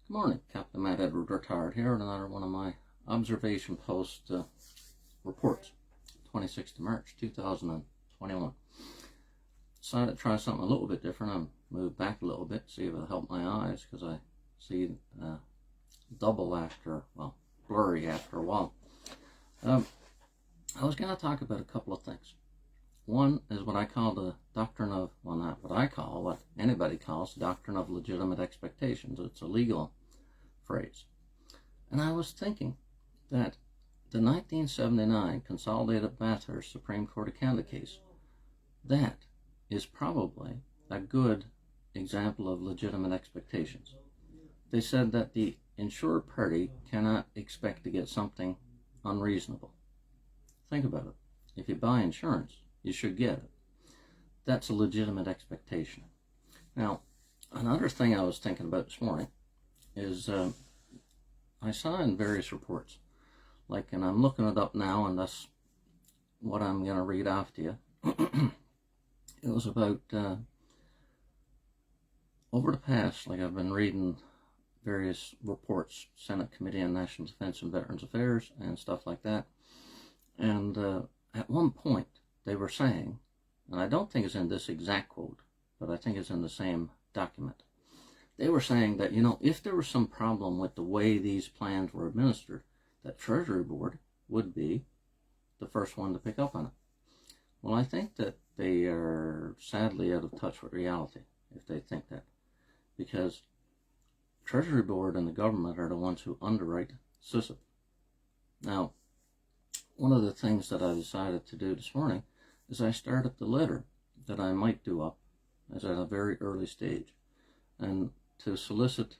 Good morning, Captain Matt Edward retired here, and another one of my observation post reports, 26th of March 2021. Decided to try something a little bit different. I moved back a little bit, see if it'll help my eyes, because I see blurry after a while. I was going to talk about a couple of things. One is what I call the doctrine of, well, not what I call, what anybody calls the doctrine of legitimate expectations. It's a legal phrase. And I was thinking that the 1979 Consolidated Bathurst Supreme Court of Canada case, that is probably a good example of legitimate expectations. They said that the insured party cannot expect to get something unreasonable. Think about it. If you buy insurance, you should get it. That's a legitimate expectation. Now, another thing I was thinking about this morning is I saw in various reports, and I'm looking it up now, and that's what I'm going to read off to you. It was about, over the past, I've been reading various reports, Senate Committee on National Defense and Veterans Affairs and stuff like that, and at one point they were saying, and I don't think it's in this exact quote, but I think it's in the same document. They were saying that, if there was some problem with the way these plans were administered, that Treasury Board would be the first one to pick up on it. Well, I think that they are sadly out of touch with reality if they think that, because Treasury Board and the government are the ones who underwrite SISIP. Now, one of the things that I decided to do this morning is I started the letter that I might do up as at a very early stage, and to solicit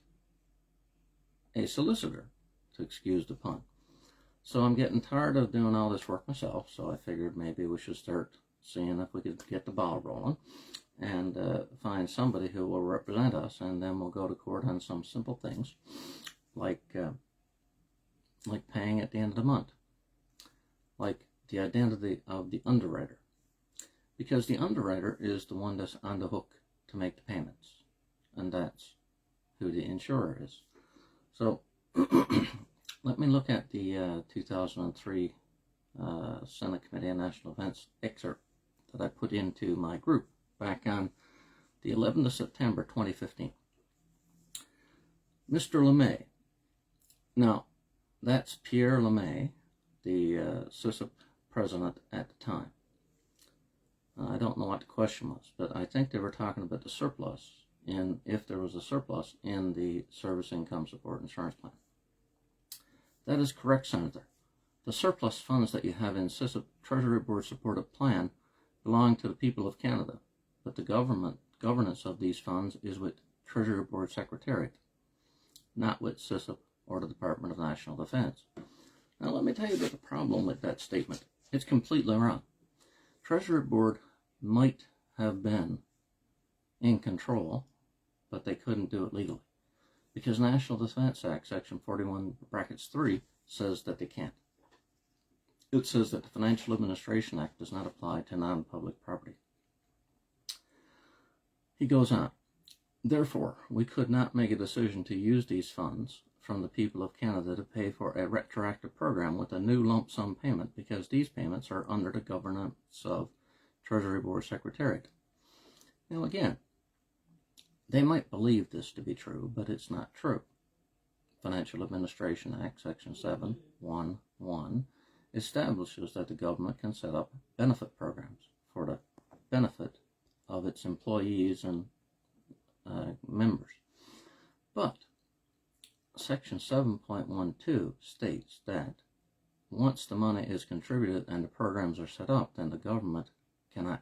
a solicitor, to excuse the pun. So I'm getting tired of doing all this work myself, so I figured maybe we should start seeing if we could get the ball rolling and find somebody who will represent us, and then we'll go to court on some simple things like paying at the end of the month, like the identity of the underwriter, because the underwriter is the one that's on the hook to make the payments, and that's who the insurer is. So let me look at the 2003 Senate Committee on National Defense excerpt that I put into my group back on the 11th of September 2015. Mr. LeMay. Now, that's Pierre LeMay, the SISIP president at the time. I don't know what the question was, but I think they were talking about the surplus, if there was a surplus in the Service Income Support Insurance Plan. That is correct, Senator. The surplus funds that you have in SISIP Treasury Board supported plan belong to the people of Canada, but the governance of these funds is with Treasury Board Secretariat, not with SISIP or the Department of National Defense. Now let me tell you about the problem with that statement. It's completely wrong. Treasury Board might have been in control, but they couldn't do it legally, because National Defense Act Section 41(3) says that they can't. It says that the Financial Administration Act does not apply to non-public property. He goes on, therefore, we could not make a decision to use these funds from the people of Canada to pay for a retroactive program with a new lump sum payment, because these payments are under the governance of Treasury Board Secretariat. Now again, they might believe this to be true, but it's not true. Financial Administration Act Section 7(1)(1) establishes that the government can set up benefit programs for the benefit of its employees and members. But Section 7.12 states that once the money is contributed and the programs are set up, then the government cannot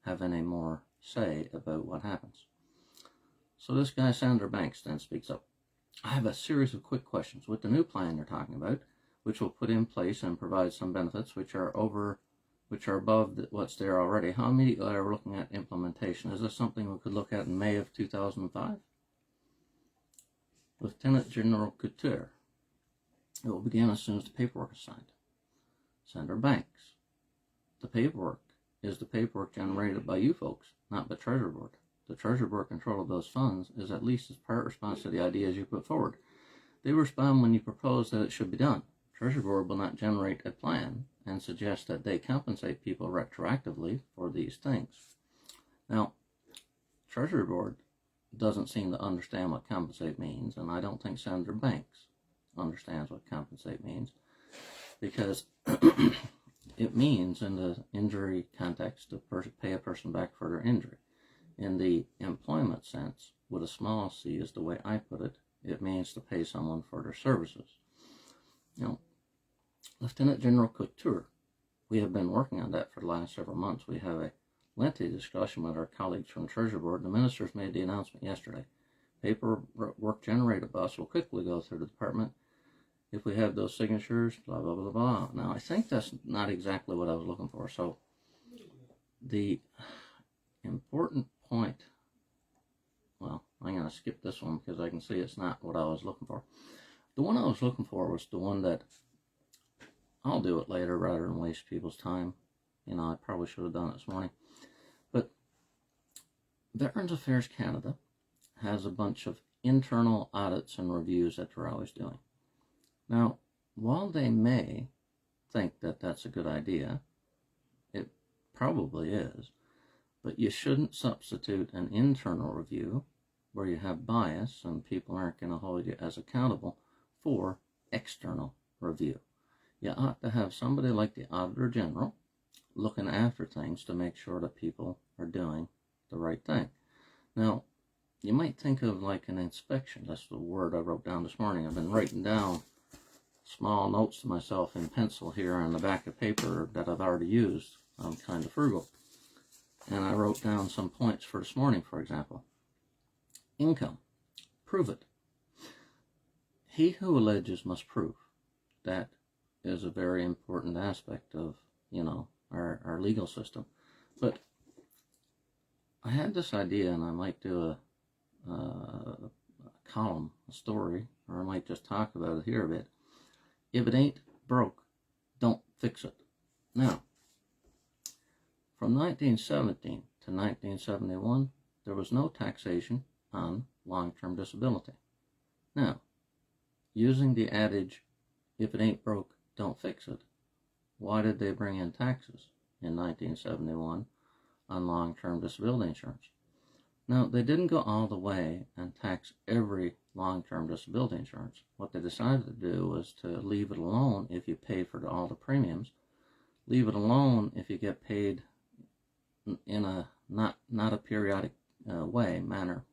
have any more say about what happens. So this guy, Senator Banks, then speaks up. I have a series of quick questions. With the new plan you're talking about, which will put in place and provide some benefits which are above what's there already, how immediately are we looking at implementation? Is this something we could look at in May of 2005? Lieutenant General Couture. It will begin as soon as the paperwork is signed. Senator Banks. The paperwork is the paperwork generated by you folks, not the Treasury Board. the Treasury Board control of those funds is at least as part response to the ideas you put forward. They respond when you propose that it should be done. Treasury Board will not generate a plan and suggest that they compensate people retroactively for these things. Now, Treasury Board doesn't seem to understand what compensate means, and I don't think Senator Banks understands what compensate means, because it means, in the injury context, to pay a person back for their injury. In the employment sense, with a small c is the way I put it, it means to pay someone for their services. Lieutenant General Couture, we have been working on that for the last several months. We have a lengthy discussion with our colleagues from the Treasury Board. The ministers made the announcement yesterday. Paperwork generated bus will quickly go through the department. If we have those signatures, blah, blah, blah, blah. Now, I think that's not exactly what I was looking for. So, the important point, well, I'm going to skip this one because I can see it's not what I was looking for. The one I was looking for was the one that, I'll do it later rather than waste people's time. I probably should have done it this morning. But Veterans Affairs Canada has a bunch of internal audits and reviews that they're always doing. Now, while they may think that that's a good idea, it probably is, but you shouldn't substitute an internal review where you have bias and people aren't going to hold you as accountable for external review. You ought to have somebody like the Auditor General looking after things to make sure that people are doing the right thing. Now, you might think of like an inspection. That's the word I wrote down this morning. I've been writing down small notes to myself in pencil here on the back of paper that I've already used. I'm kind of frugal. And I wrote down some points for this morning, for example. Income. Prove it. He who alleges must prove. That is a very important aspect of, our legal system. But I had this idea, and I might do a column, a story, or I might just talk about it here a bit. If it ain't broke, don't fix it. Now, from 1917 to 1971, there was no taxation on long-term disability. Now, using the adage, if it ain't broke, don't fix it, why did they bring in taxes in 1971 on long-term disability insurance? Now, they didn't go all the way and tax every long-term disability insurance. What they decided to do was to leave it alone if you pay for all the premiums, leave it alone if you get paid in a not a periodic manner,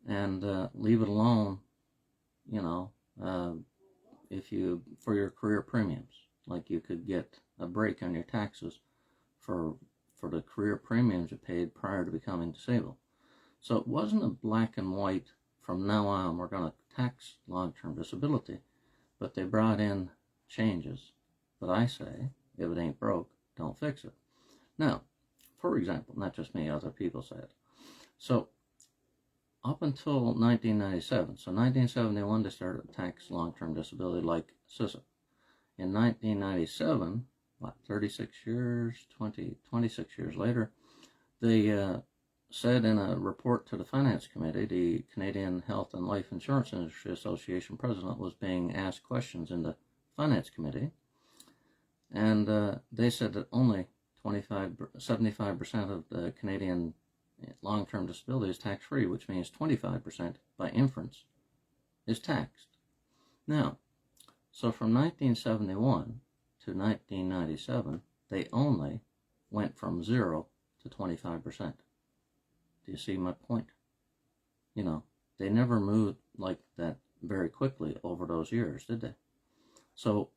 and leave it alone, if you, for your career premiums, like you could get a break on your taxes for the career premiums you paid prior to becoming disabled. So it wasn't a black and white, from now on we're going to tax long-term disability, but they brought in changes. But I say, if it ain't broke, don't fix it. Now, for example, not just me, other people say it. So up until 1997, so 1971 they started to tax long-term disability like SISA. In 1997, 26 years later, they said in a report to the Finance Committee, the Canadian Health and Life Insurance Industry Association president was being asked questions in the Finance Committee, and they said that only 75% of the Canadian long-term disability is tax-free, which means 25% by inference is taxed. Now, so from 1971 to 1997, they only went from 0 to 25%. Do you see my point? They never moved like that very quickly over those years, did they? So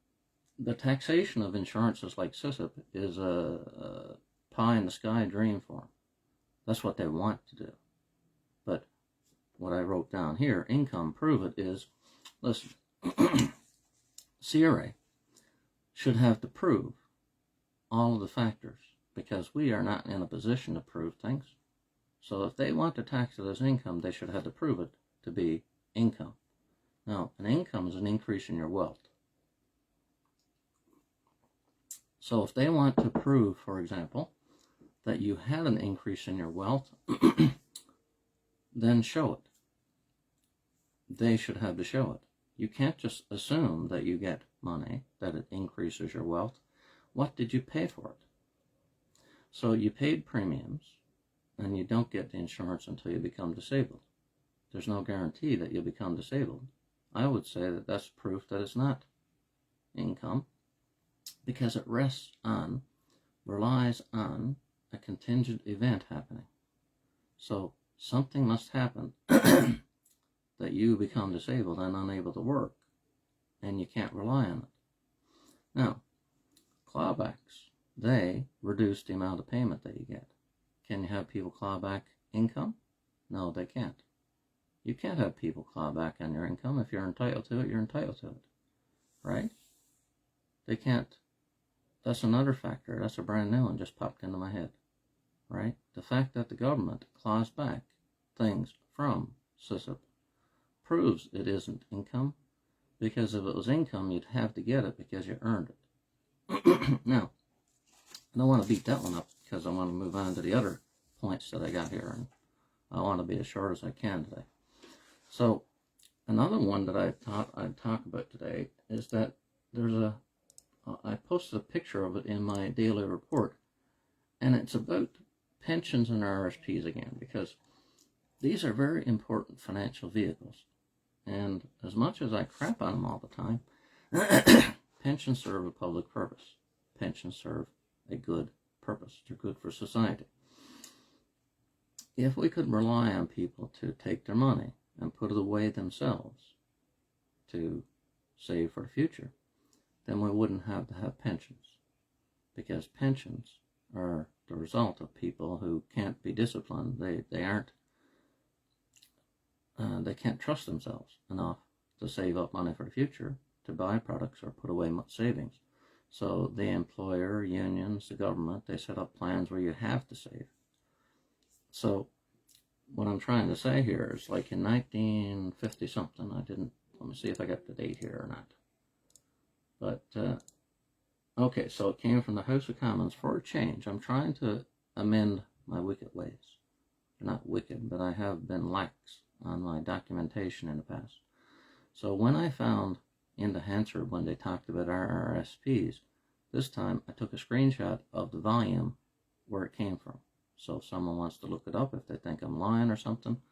the taxation of insurances like SISIP is a pie-in-the-sky dream for them. That's what they want to do. But what I wrote down here, income, prove it, is, listen, CRA should have to prove all of the factors because we are not in a position to prove things. So if they want to tax it as income, they should have to prove it to be income. Now, an income is an increase in your wealth. So if they want to prove, for example, that you had an increase in your wealth then show it. They should have to show it. You can't just assume that you get money, that it increases your wealth. What did you pay for it? So you paid premiums, and you don't get the insurance until you become disabled. There's no guarantee that you'll become disabled. I would say that that's proof that it's not income, because it relies on a contingent event happening. So something must happen that you become disabled and unable to work, and you can't rely on it. Now, clawbacks, they reduce the amount of payment that you get. Can you have people claw back income? No, they can't. You can't have people claw back on your income. If you're entitled to it, you're entitled to it, right? They can't. That's another factor. That's a brand new one, just popped into my head, right? The fact that the government claws back things from SISIP proves it isn't income, because if it was income, you'd have to get it because you earned it. Now, I don't want to beat that one up because I want to move on to the other points that I got here, and I want to be as short as I can today. So, another one that I thought I'd talk about today is that there's I posted a picture of it in my daily report, and it's about pensions and RSPs again, because these are very important financial vehicles. And as much as I crap on them all the time, pensions serve a public purpose. Pensions serve a good purpose. They're good for society. If we could rely on people to take their money and put it away themselves to save for the future, then we wouldn't have to have pensions, because pensions are the result of people who can't be disciplined. They can't trust themselves enough to save up money for the future to buy products or put away savings. So the employer, unions, the government, they set up plans where you have to save. So what I'm trying to say here is, like in 1950 something, let me see if I got the date here or not. But, okay, so it came from the House of Commons for a change. I'm trying to amend my wicked ways. They're not wicked, but I have been lax on my documentation in the past. So when I found in the Hansard, when they talked about Rrsps, this time I took a screenshot of the volume where it came from. So if someone wants to look it up, if they think I'm lying or something,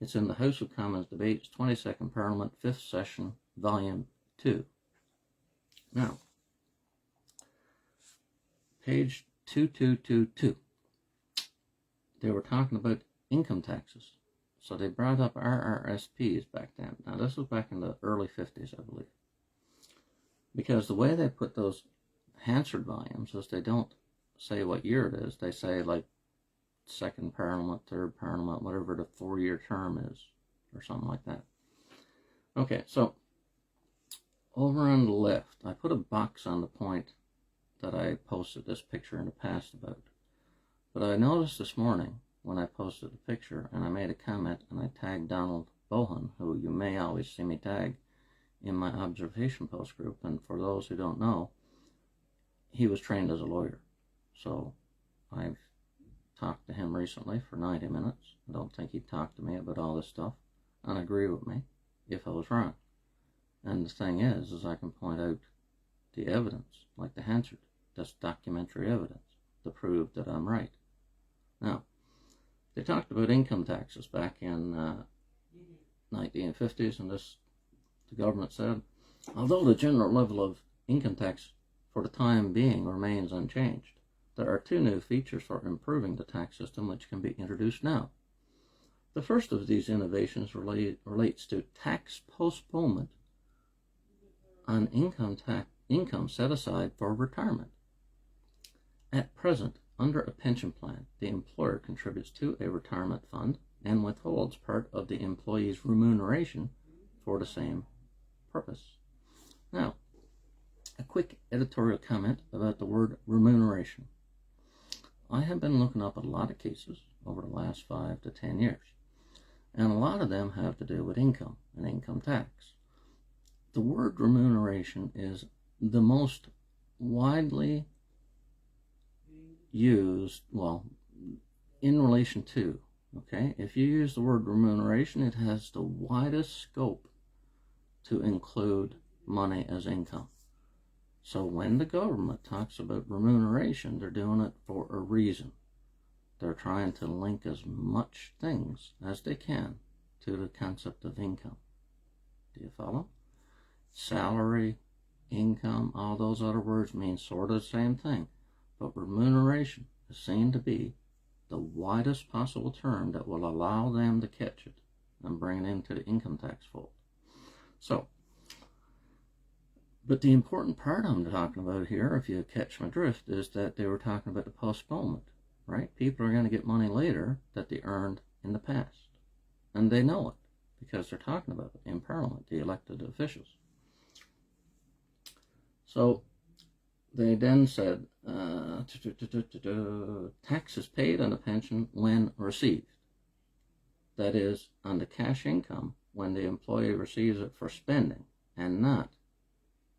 it's in the House of Commons Debates, 22nd Parliament, 5th Session, Volume 2. Now, page 2222, they were talking about income taxes. So they brought up Rrsps back then. Now, this was back in the early 50s, I believe. Because the way they put those Hansard volumes is they don't say what year it is. They say, like, second Parliament, third Parliament, whatever the 4-year term is, or something like that. Okay, so over on the left, I put a box on the point that I posted this picture in the past about. But I noticed this morning when I posted the picture and I made a comment and I tagged Donald Bohan, who you may always see me tag in my observation post group. And for those who don't know, he was trained as a lawyer. So I've talked to him recently for 90 minutes. I don't think he'd talk to me about all this stuff and agree with me if I was wrong. And the thing is I can point out the evidence, like the Hansard. That's documentary evidence to prove that I'm right. Now, they talked about income taxes back in 1950s, and the government said, although the general level of income tax for the time being remains unchanged, there are 2 new features for improving the tax system which can be introduced now. The first of these innovations relates to tax postponement on income set aside for retirement. At present, under a pension plan, the employer contributes to a retirement fund and withholds part of the employee's remuneration for the same purpose. Now, a quick editorial comment about the word remuneration. I have been looking up a lot of cases over the last 5 to 10 years, and a lot of them have to do with income and income tax. The word remuneration is the most widely used, well, in relation to, Okay, if you use the word remuneration, it has the widest scope to include money as income. So when the government talks about remuneration, they're doing it for a reason. They're trying to link as much things as they can to the concept of income. Do you follow? Salary, income, all those other words mean sort of the same thing. But remuneration is seen to be the widest possible term that will allow them to catch it and bring it into the income tax fold. So, but the important part I'm talking about here, if you catch my drift, is that they were talking about the postponement, right? People are going to get money later that they earned in the past. And they know it because they're talking about it in Parliament, the elected officials. So they then said, taxes paid on the pension when received. That is, on the cash income when the employee receives it for spending, and not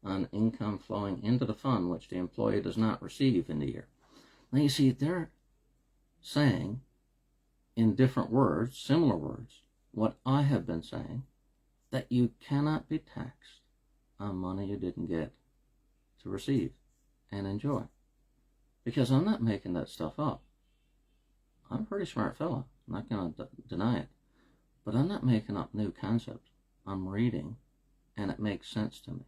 on income flowing into the fund which the employee does not receive in the year. Now you see, they're saying in different words, similar words, what I have been saying, that you cannot be taxed on money you didn't get to receive and enjoy. Because I'm not making that stuff up. I'm a pretty smart fella. I'm not going to deny it. But I'm not making up new concepts. I'm reading, and it makes sense to me.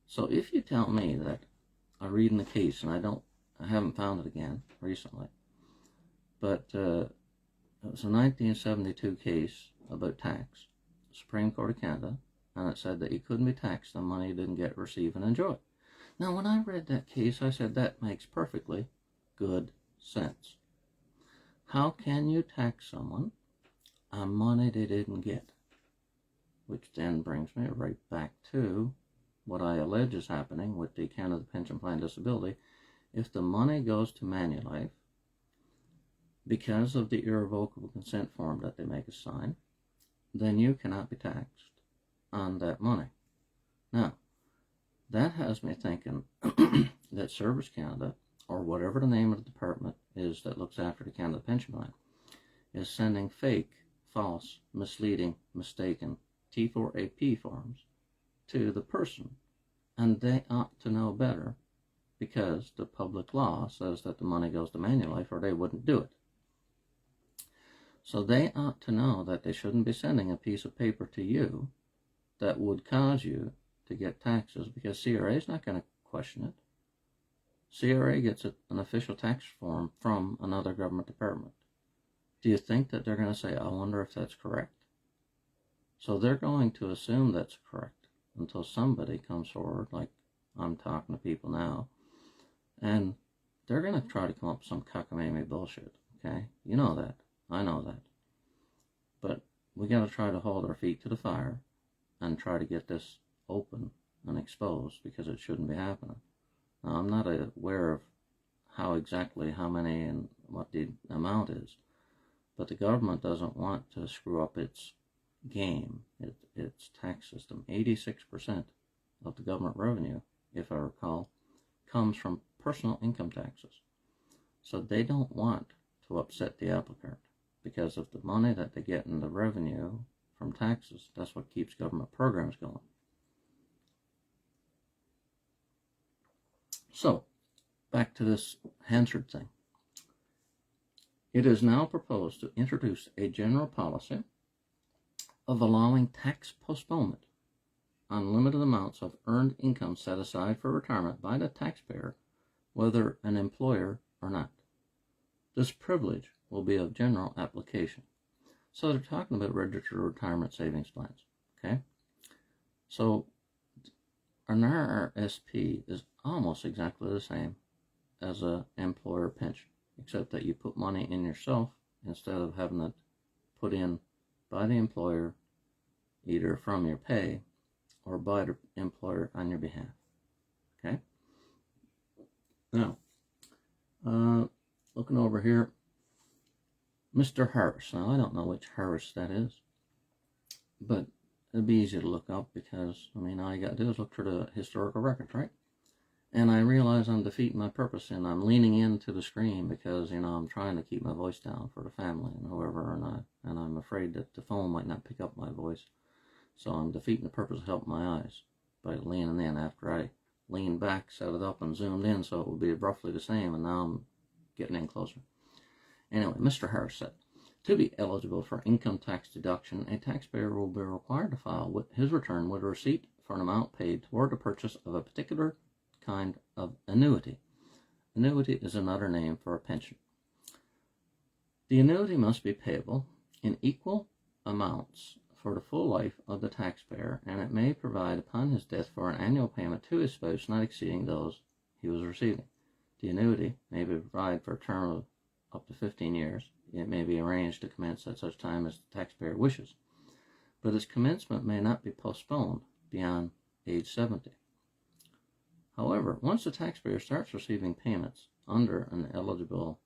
So if you tell me that I read in the case, and I haven't found it again recently, but it was a 1972 case about tax, Supreme Court of Canada, and it said that you couldn't be taxed on money you didn't get, receive, and enjoy. Now, when I read that case, I said that makes perfectly good sense. How can you tax someone on money they didn't get? Which then brings me right back to what I allege is happening with the Canada Pension Plan Disability. If the money goes to Manulife because of the irrevocable consent form that they make us sign, then you cannot be taxed on that money. Now, that has me thinking that Service Canada, or whatever the name of the department is that looks after the Canada Pension Plan, is sending fake, false, misleading, mistaken T4AP forms to the person. And they ought to know better, because the public law says that the money goes to Manulife or they wouldn't do it. So they ought to know that they shouldn't be sending a piece of paper to you that would cause you to get taxes, because CRA is not going to question it. CRA gets an official tax form from another government department. Do you think that they're going to say, I wonder if that's correct? So they're going to assume that's correct until somebody comes forward, like I'm talking to people now, and they're going to try to come up with some cockamamie bullshit, okay? You know that. I know that. But we got to try to hold our feet to the fire and try to get this open and exposed, because it shouldn't be happening. Now, I'm not aware of how many and what the amount is, but the government doesn't want to screw up its game, its tax system. 86% of the government revenue, if I recall, comes from personal income taxes. So they don't want to upset the apple cart, because of the money that they get in the revenue from taxes. That's what keeps government programs going. So, back to this Hansard thing. It is now proposed to introduce a general policy of allowing tax postponement on limited amounts of earned income set aside for retirement by the taxpayer, whether an employer or not. This privilege will be of general application. So they're talking about registered retirement savings plans, okay? So an Rrsp is almost exactly the same as an employer pension, except that you put money in yourself instead of having it put in by the employer, either from your pay or by the employer on your behalf, okay? Now, looking over here, Mr. Harris. Now, I don't know which Harris that is, but it'd be easy to look up, because, I mean, all you got to do is look through the historical records, right? And I realize I'm defeating my purpose, and I'm leaning into the screen because, I'm trying to keep my voice down for the family and whoever, and I'm afraid that the phone might not pick up my voice. So I'm defeating the purpose of helping my eyes by leaning in. After I leaned back, set it up, and zoomed in so it would be roughly the same, and now I'm getting in closer. Anyway, Mr. Harris said, to be eligible for income tax deduction, a taxpayer will be required to file with his return with a receipt for an amount paid toward the purchase of a particular kind of annuity. Annuity is another name for a pension. The annuity must be payable in equal amounts for the full life of the taxpayer, and it may provide upon his death for an annual payment to his spouse not exceeding those he was receiving. The annuity may be provided for a term of up to 15 years. It may be arranged to commence at such time as the taxpayer wishes, but its commencement may not be postponed beyond age 70. However, once the taxpayer starts receiving payments under an eligible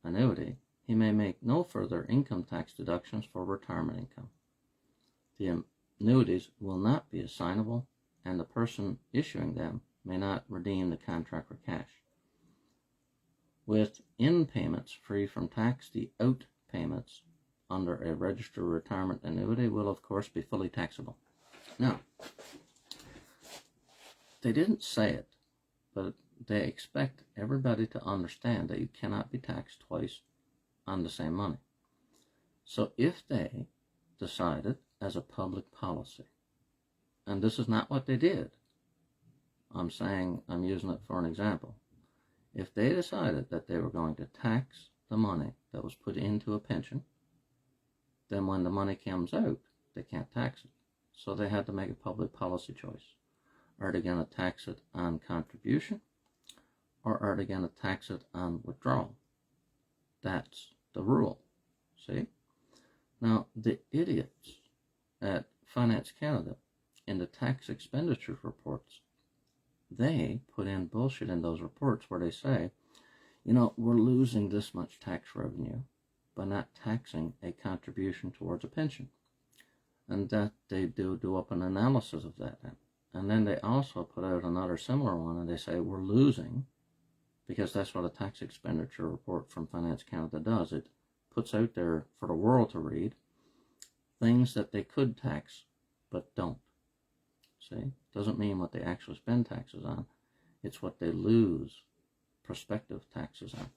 annuity, he may make no further income tax deductions for retirement income. The annuities will not be assignable, and the person issuing them may not redeem the contract for cash. With in payments free from tax, the out payments under a registered retirement annuity will, of course, be fully taxable. Now, they didn't say it, but they expect everybody to understand that you cannot be taxed twice on the same money. So if they decided as a public policy, and this is not what they did, I'm using it for an example. If they decided that they were going to tax the money that was put into a pension, then when the money comes out, they can't tax it. So they had to make a public policy choice. Are they going to tax it on contribution, or are they going to tax it on withdrawal? That's the rule. See? Now, the idiots at Finance Canada in the tax expenditure reports, they put in bullshit in those reports where they say, we're losing this much tax revenue by not taxing a contribution towards a pension. And that they do up an analysis of that. And then they also put out another similar one, and they say we're losing, because that's what a tax expenditure report from Finance Canada does. It puts out there for the world to read things that they could tax but don't. See? Doesn't mean what they actually spend taxes on. It's what they lose prospective taxes on.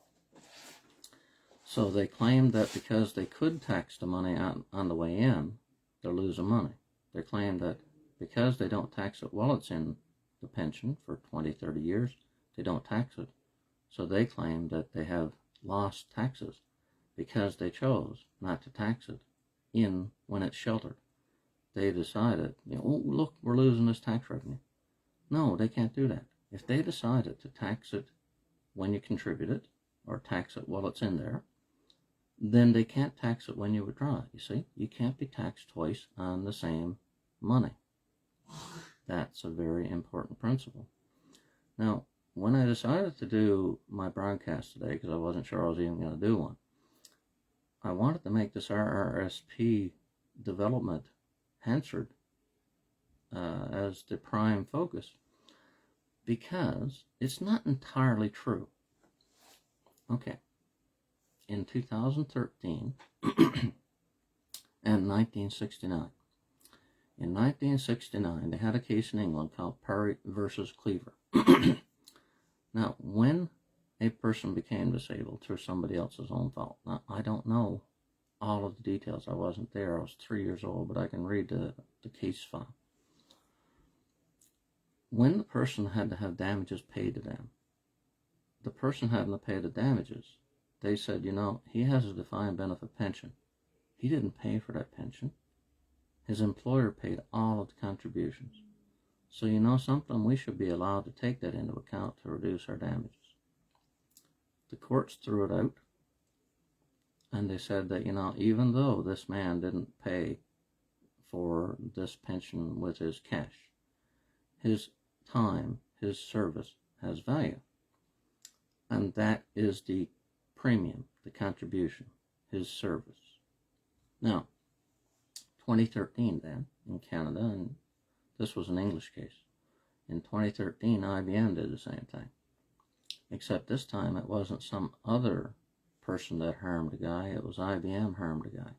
So they claim that because they could tax the money on the way in, they're losing money. They claim that because they don't tax it while it's in the pension for 20, 30 years, they don't tax it. So they claim that they have lost taxes because they chose not to tax it in when it's sheltered. They decided, oh, look, we're losing this tax revenue. No, they can't do that. If they decided to tax it when you contribute it, or tax it while it's in there, then they can't tax it when you withdraw it. You see, you can't be taxed twice on the same money. That's a very important principle. Now, when I decided to do my broadcast today, because I wasn't sure I was even going to do one, I wanted to make this Rrsp development Hansard as the prime focus, because it's not entirely true. Okay, in 2013 and 1969. In 1969, they had a case in England called Perry versus Cleaver. Now, when a person became disabled through somebody else's own fault, now I don't know all of the details. I wasn't there. I was 3 years old, but I can read the case file. When the person had to have damages paid to them, the person having to pay the damages, they said, he has a defined benefit pension. He didn't pay for that pension. His employer paid all of the contributions. So something, we should be allowed to take that into account to reduce our damages. The courts threw it out, and they said that, even though this man didn't pay for this pension with his cash, his time, his service has value. And that is the premium, the contribution, his service. Now, 2013 then, in Canada, and this was an English case, In 2013, IBM did the same thing. Except this time it wasn't some other person that harmed a guy, it was IBM harmed a guy.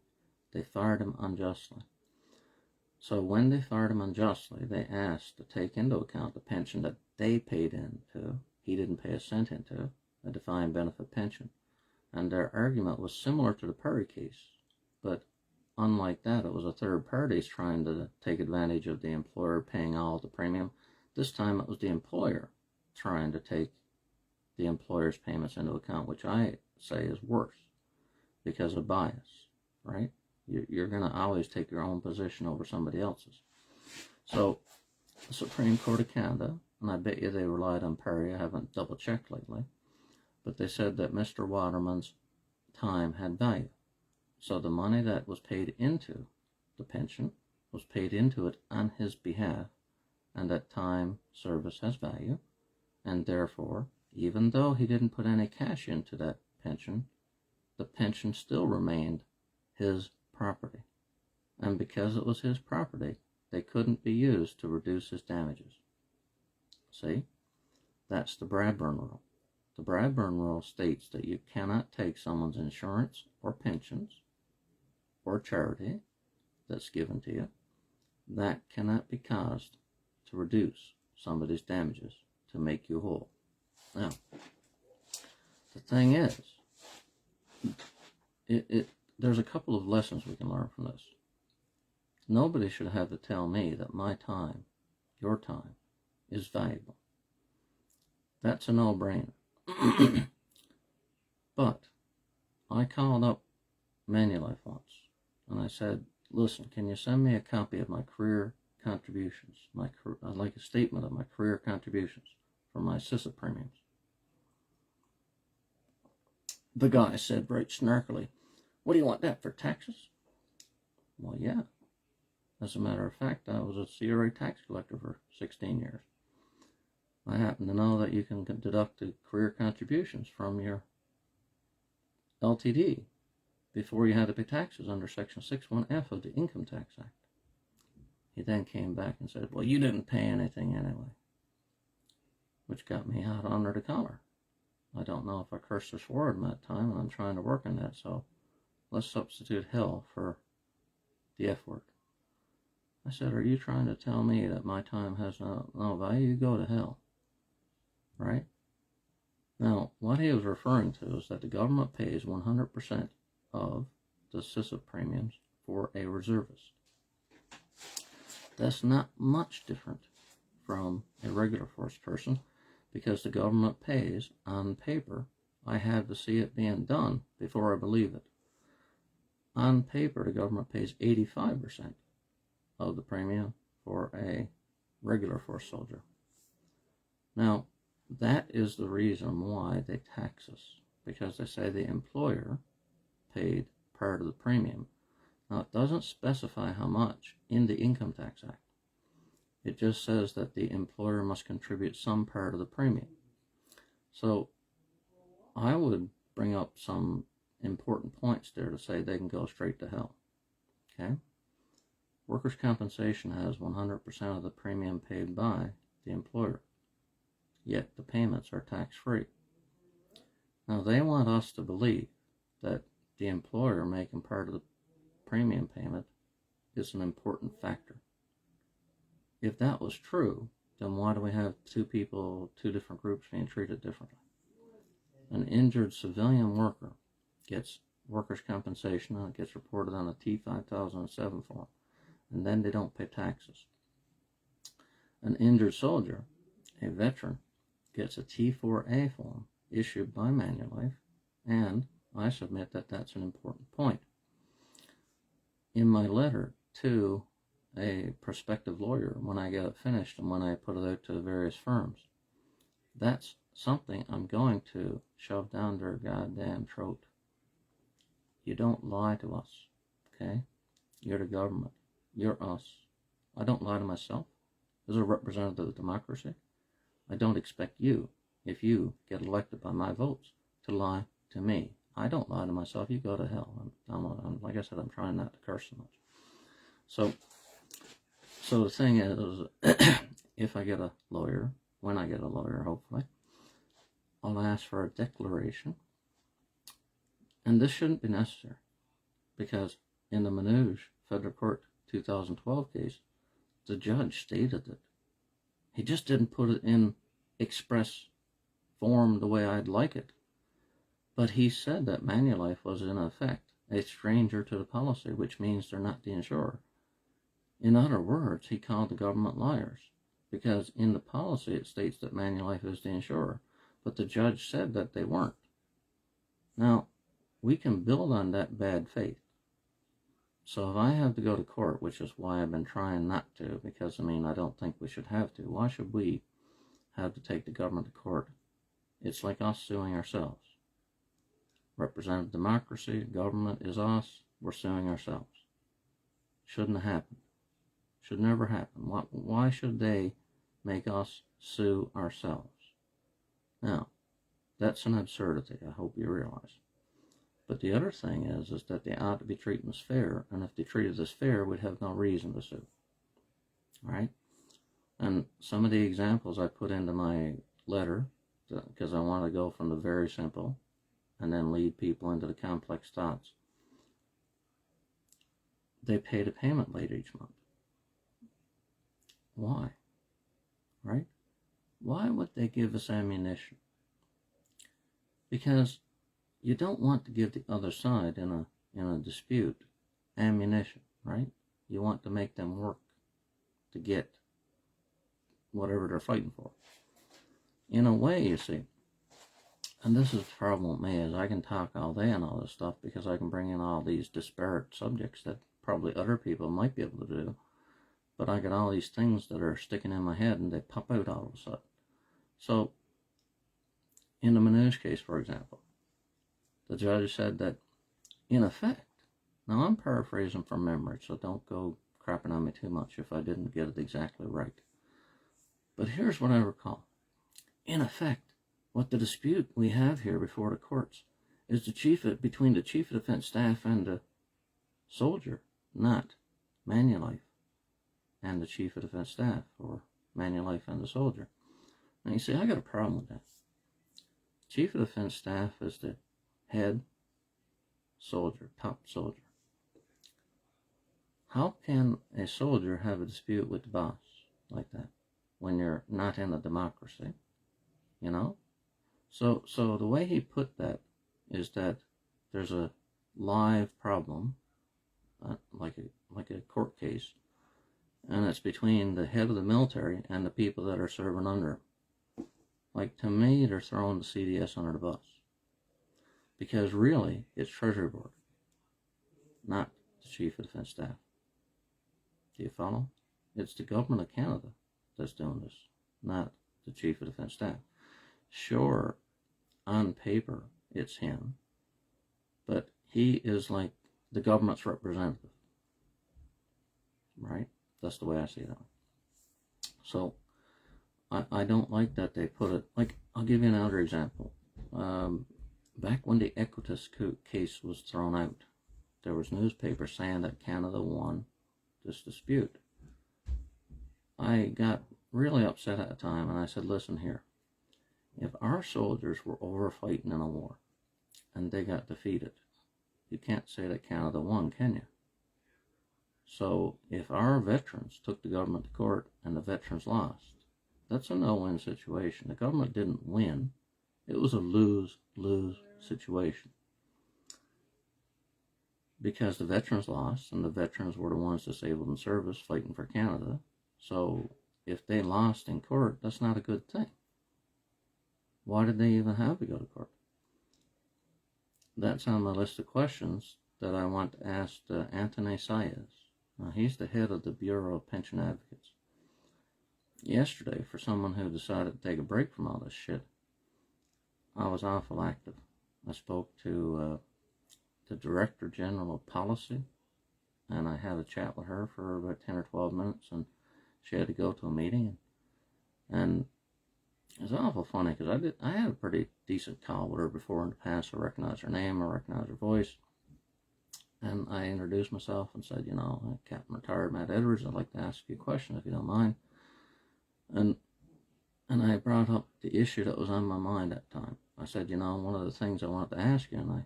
They fired him unjustly. So when they fired him unjustly, they asked to take into account the pension that they paid into, he didn't pay a cent into, a defined benefit pension. And their argument was similar to the Perry case, but unlike that, it was a third party trying to take advantage of the employer paying all the premium. This time it was the employer trying to take the employer's payments into account, which I say is worse because of bias, right? You're going to always take your own position over somebody else's. So the Supreme Court of Canada, and I bet you they relied on Perry, I haven't double checked lately, but they said that Mr. Waterman's time had value. So the money that was paid into the pension was paid into it on his behalf, and that time service has value, and therefore, even though he didn't put any cash into that pension, the pension still remained his property. And because it was his property, they couldn't be used to reduce his damages. See? That's the Bradburn Rule. The Bradburn Rule states that you cannot take someone's insurance or pensions or charity that's given to you. That cannot be caused to reduce somebody's damages to make you whole. Now, the thing is, there's a couple of lessons we can learn from this. Nobody should have to tell me that my time, your time, is valuable. That's a no-brainer. But I called up Manulife once, and I said, listen, can you send me a copy of my career contributions? I'd like a statement of my career contributions for my CISA premiums. The guy said right snarkily, what do you want that for, taxes? Well, yeah. As a matter of fact, I was a CRA tax collector for 16 years. I happen to know that you can deduct the career contributions from your LTD before you had to pay taxes under Section 61F of the Income Tax Act. He then came back and said, well, you didn't pay anything anyway, which got me hot under the collar. I don't know if I cursed or swore at him that time, and I'm trying to work on that, so let's substitute hell for the F word. I said, are you trying to tell me that my time has no value? You go to hell, right? Now, what he was referring to is that the government pays 100% of the CISA premiums for a reservist. That's not much different from a regular force person, because the government pays on paper. I have to see it being done before I believe it. On paper, the government pays 85% of the premium for a regular force soldier. Now, that is the reason why they tax us, because they say the employer paid part of the premium. Now, it doesn't specify how much in the Income Tax Act. It just says that the employer must contribute some part of the premium. So I would bring up some important points there to say they can go straight to hell. Okay? Workers' compensation has 100% of the premium paid by the employer, yet the payments are tax-free. Now, they want us to believe that the employer making part of the premium payment is an important factor. If that was true, then why do we have two different groups being treated differently? An injured civilian worker gets workers' compensation and it gets reported on a T-5007 form, and then they don't pay taxes. An injured soldier, a veteran, gets a T-4A form issued by Manulife, and I submit that that's an important point. In my letter to a prospective lawyer, when I get it finished and when I put it out to various firms, that's something I'm going to shove down their goddamn throat. You don't lie to us, okay? You're the government. You're us. I don't lie to myself. As a representative of democracy, I don't expect you, if you get elected by my votes, to lie to me. I don't lie to myself. You go to hell. I'm like I said, I'm trying not to curse so much. So the thing is, if I get a lawyer, when I get a lawyer, hopefully, I'll ask for a declaration. And this shouldn't be necessary, because in the Manoj Federal Court 2012 case, the judge stated it. He just didn't put it in express form the way I'd like it. But he said that Manulife was in effect a stranger to the policy, which means they're not the insurer. In other words, he called the government liars, because in the policy it states that Manulife is the insurer, but the judge said that they weren't. Now, we can build on that bad faith. So if I have to go to court, which is why I've been trying not to, because, I don't think we should have to. Why should we have to take the government to court? It's like us suing ourselves. Representative democracy, government is us, we're suing ourselves. Shouldn't have happened. Should never happen. Why should they make us sue ourselves? Now, that's an absurdity, I hope you realize. But the other thing is that they ought to be treating us fair, and if they treated us fair, we'd have no reason to sue. All right? And some of the examples I put into my letter, because I want to go from the very simple and then lead people into the complex thoughts. They paid a payment late each month. Why? Right? Why would they give us ammunition? Because you don't want to give the other side in a dispute ammunition, right? You want to make them work to get whatever they're fighting for. In a way, you see, and this is the problem with me, is I can talk all day on all this stuff because I can bring in all these disparate subjects that probably other people might be able to do, but I got all these things that are sticking in my head and they pop out all of a sudden. So, in the Manoj case, for example, the judge said that, in effect, now I'm paraphrasing from memory, so don't go crapping on me too much if I didn't get it exactly right. But here's what I recall. In effect, what the dispute we have here before the courts is between the Chief of Defense Staff and the soldier, not Manulife and the Chief of Defense Staff, or Manulife and the soldier. Now you see, I got a problem with that. Chief of Defense Staff is the head soldier, top soldier. How can a soldier have a dispute with the boss like that when you're not in a democracy? You know? So the way he put that is that there's a live problem, like a court case, and it's between the head of the military and the people that are serving under him. Like, to me, they're throwing the CDS under the bus. Because really, it's Treasury Board, not the Chief of Defense Staff. Do you follow? It's the government of Canada that's doing this, not the Chief of Defense Staff. Sure, on paper, it's him, but he is like the government's representative, right? That's the way I see it. So, I don't like that they put it, like, I'll give you another example. Back when the Equitas case was thrown out, there was newspapers saying that Canada won this dispute. I got really upset at the time, and I said, listen here, if our soldiers were over fighting in a war, and they got defeated, you can't say that Canada won, can you? So, if our veterans took the government to court, and the veterans lost, that's a no-win situation. The government didn't win. It was a lose-lose situation. Because the veterans lost, and the veterans were the ones disabled in service fighting for Canada. So, if they lost in court, that's not a good thing. Why did they even have to go to court? That's on my list of questions that I want to ask Anthony Saez. Now, he's the head of the Bureau of Pension Advocates. Yesterday, for someone who decided to take a break from all this shit, I was awful active. I spoke to the Director General of Policy, and I had a chat with her for about 10 or 12 minutes, and she had to go to a meeting, and it was awful funny, because I had a pretty decent call with her before in the past. I recognized her name, I recognized her voice, and I introduced myself and said, Captain Retired Matt Edwards, I'd like to ask you a question if you don't mind. And I brought up the issue that was on my mind at the time. I said, one of the things I wanted to ask you, and I,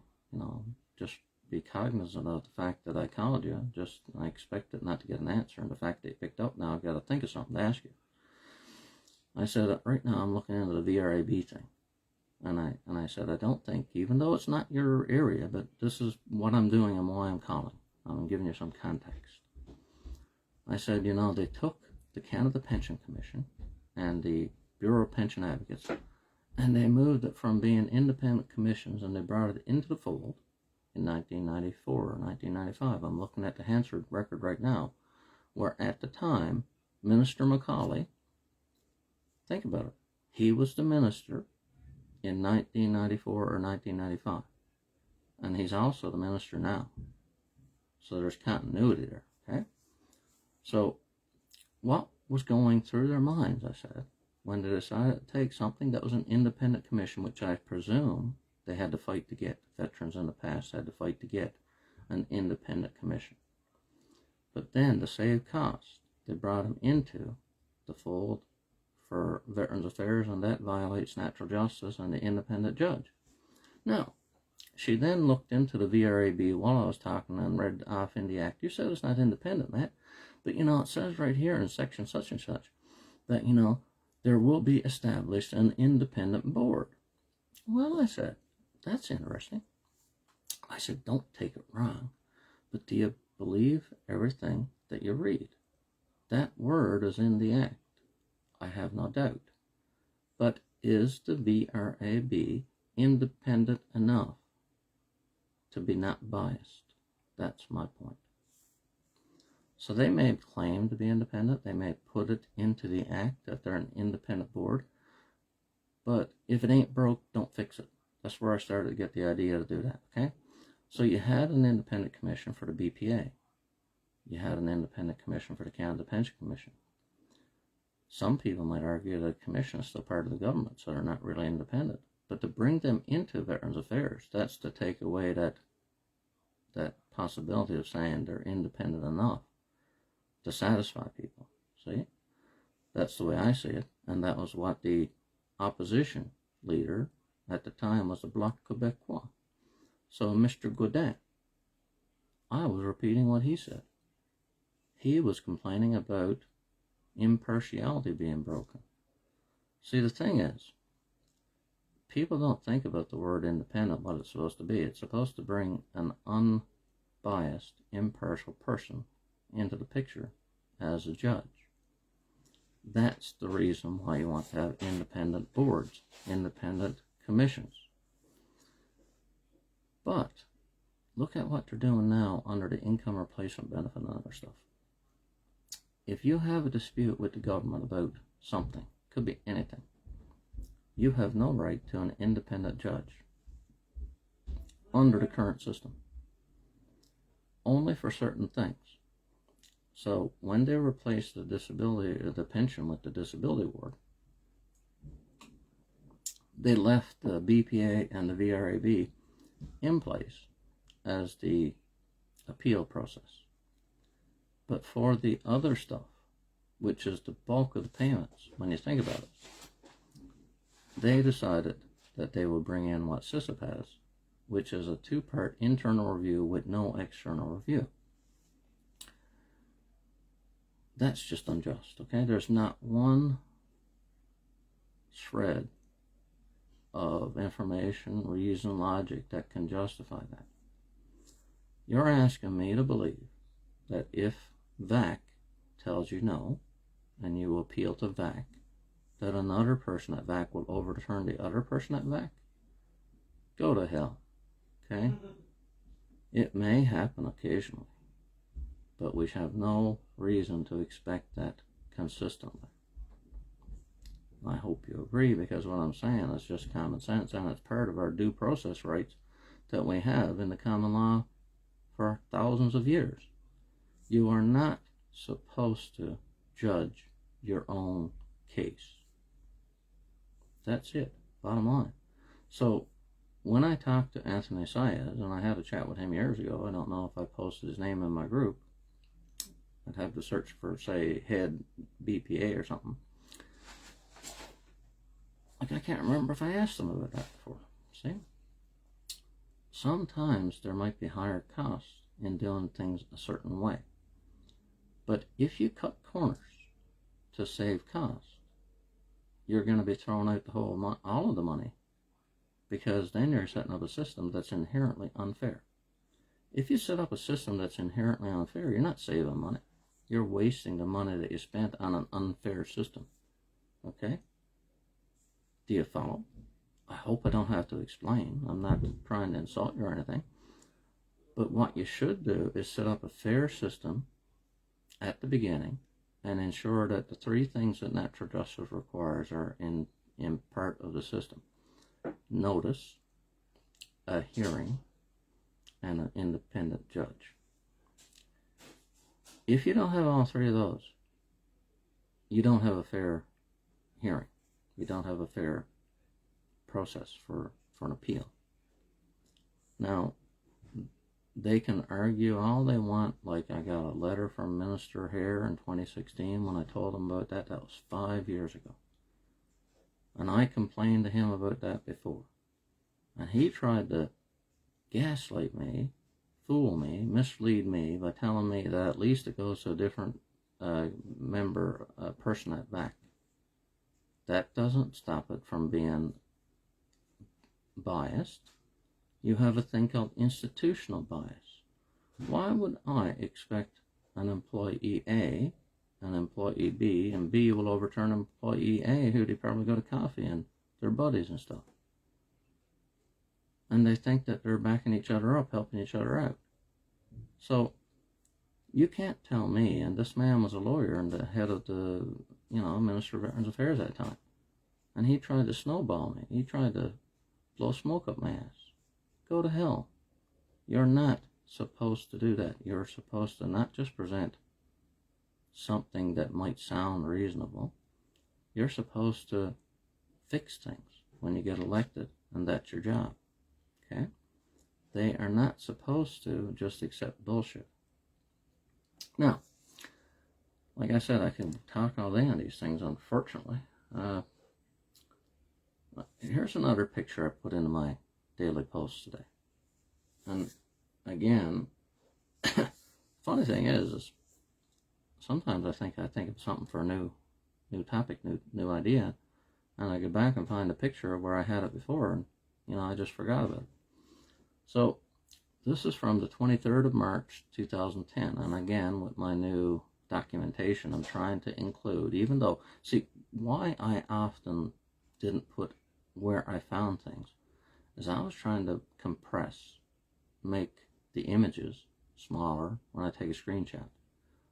just be cognizant of the fact that I called you. I expected not to get an answer, and the fact that you picked up now, I've got to think of something to ask you. I said, right now I'm looking into the VRAB thing. And I said, I don't think, even though it's not your area, but this is what I'm doing and why I'm calling. I'm giving you some context. I said, they took the Canada Pension Commission and the Bureau of Pension Advocates, and they moved it from being independent commissions, and they brought it into the fold in 1994 or 1995. I'm looking at the Hansard record right now, where at the time, Minister Macaulay, think about it, he was the minister in 1994 or 1995, and he's also the minister now. So there's continuity there, okay? So what was going through their minds, I said, when they decided to take something that was an independent commission, which I presume they had to fight to get. Veterans in the past had to fight to get an independent commission. But then, to save costs, they brought him into the fold for Veterans Affairs, and that violates natural justice and the independent judge. Now, she then looked into the VRAB while I was talking and read off in the Act. You said it's not independent, Matt, but it says right here in section such and such that, there will be established an independent board. Well, I said, that's interesting. I said, don't take it wrong, but do you believe everything that you read? That word is in the Act, I have no doubt. But is the VRAB independent enough to be not biased? That's my point. So they may claim to be independent. They may put it into the Act that they're an independent board. But if it ain't broke, don't fix it. That's where I started to get the idea to do that, okay? So you had an independent commission for the BPA. You had an independent commission for the Canada Pension Commission. Some people might argue that the commission is still part of the government, so they're not really independent. But to bring them into Veterans Affairs, that's to take away that possibility of saying they're independent enough to satisfy people. See? That's the way I see it. And that was what the opposition leader at the time was the Bloc Québécois. So Mr. Godin, I was repeating what he said. He was complaining about impartiality being broken. See, the thing is, people don't think about the word independent, what it's supposed to be. It's supposed to bring an unbiased, impartial person into the picture as a judge. That's the reason why you want to have independent boards, independent commissions. But look at what they're doing now under the income replacement benefit and other stuff. If you have a dispute with the government about something, could be anything, you have no right to an independent judge under the current system. Only for certain things. So when they replaced the pension with the disability ward, they left the BPA and the VRAB in place as the appeal process. But for the other stuff, which is the bulk of the payments, when you think about it, they decided that they would bring in what CISIP has, which is a two-part internal review with no external review. That's just unjust, okay? There's not one shred of information, reason, logic that can justify that. You're asking me to believe that if VAC tells you no, and you appeal to VAC, that another person at VAC will overturn the other person at VAC? Go to hell, okay? It may happen occasionally, but we have no reason to expect that consistently. I hope you agree, because what I'm saying is just common sense, and it's part of our due process rights that we have in the common law for thousands of years. You are not supposed to judge your own case. That's it, bottom line. So when I talked to Anthony Saez, and I had a chat with him years ago, I don't know if I posted his name in my group. I'd have to search for, say, head BPA or something. Like, I can't remember if I asked them about that before. See? Sometimes there might be higher costs in doing things a certain way. But if you cut corners to save costs, you're going to be throwing out all of the money, because then you're setting up a system that's inherently unfair. If you set up a system that's inherently unfair, you're not saving money. You're wasting the money that you spent on an unfair system. Okay? Do you follow? I hope I don't have to explain. I'm not trying to insult you or anything. But what you should do is set up a fair system at the beginning and ensure that the three things that natural justice requires are in part of the system: notice, a hearing, and an independent judge. If you don't have all three of those, you don't have a fair hearing. You don't have a fair process for an appeal. Now, they can argue all they want, like I got a letter from Minister Hare in 2016 when I told him about that. That was 5 years ago. And I complained to him about that before. And he tried to gaslight me, fool me, mislead me by telling me that at least it goes to a different person at back. That doesn't stop it from being biased. You have a thing called institutional bias. Why would I expect an employee A, an employee B, and B will overturn employee A, who they probably go to coffee and they're buddies and stuff? And they think that they're backing each other up, helping each other out. So you can't tell me, and this man was a lawyer and the head of the, Minister of Veterans Affairs at that time, and he tried to snowball me. He tried to blow smoke up my ass. Go to hell. You're not supposed to do that. You're supposed to not just present something that might sound reasonable. You're supposed to fix things when you get elected, and that's your job. Okay? They are not supposed to just accept bullshit. Now, like I said, I can talk all day on these things, unfortunately. Here's another picture I put into my daily post today. And again, funny thing is sometimes I think of something for a new topic, new idea, and I go back and find a picture of where I had it before, and I just forgot about it. So this is from the 23rd of March 2010, and again, with my new documentation, I'm trying to include, even though, see, why I often didn't put where I found things is I was trying to compress, make the images smaller when I take a screenshot.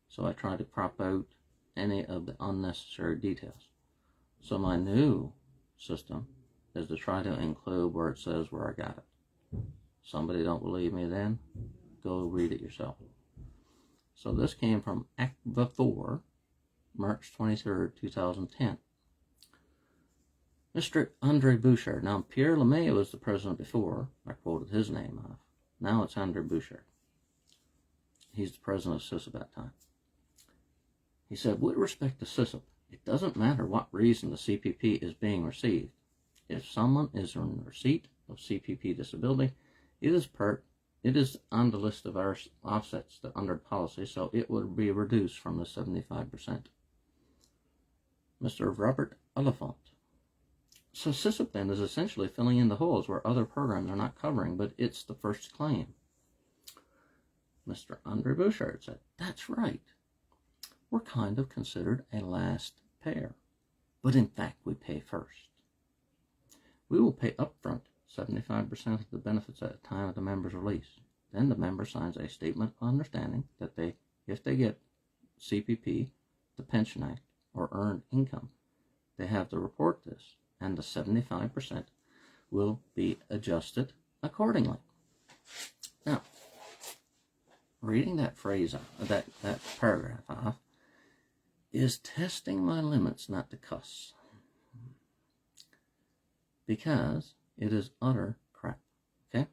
So I try to crop out any of the unnecessary details. So my new system is to try to include where it says where I got it. Somebody don't believe me then? Go read it yourself. So this came from ACVA 4, March 23rd, 2010. Mr. Andre Bouchard. Now, Pierre LeMay was the president before. I quoted his name off. Now it's Andre Bouchard. He's the president of CISP at that time. He said, with respect to CISP, it doesn't matter what reason the CPP is being received. If someone is in receipt of CPP disability, it is on the list of our offsets under policy, so it would be reduced from the 75%. Mr. Robert Oliphant. So CISP then is essentially filling in the holes where other programs are not covering, but it's the first claim. Mr. Andre Bouchard said, that's right. We're kind of considered a last payer, but in fact we pay first. We will pay upfront 75% of the benefits at the time of the member's release. Then the member signs a statement of understanding that if they get CPP, the Pension Act, or earned income, they have to report this, and the 75% will be adjusted accordingly. Now, reading that phrase, that paragraph off, is testing my limits not to cuss. Because it is utter crap, okay?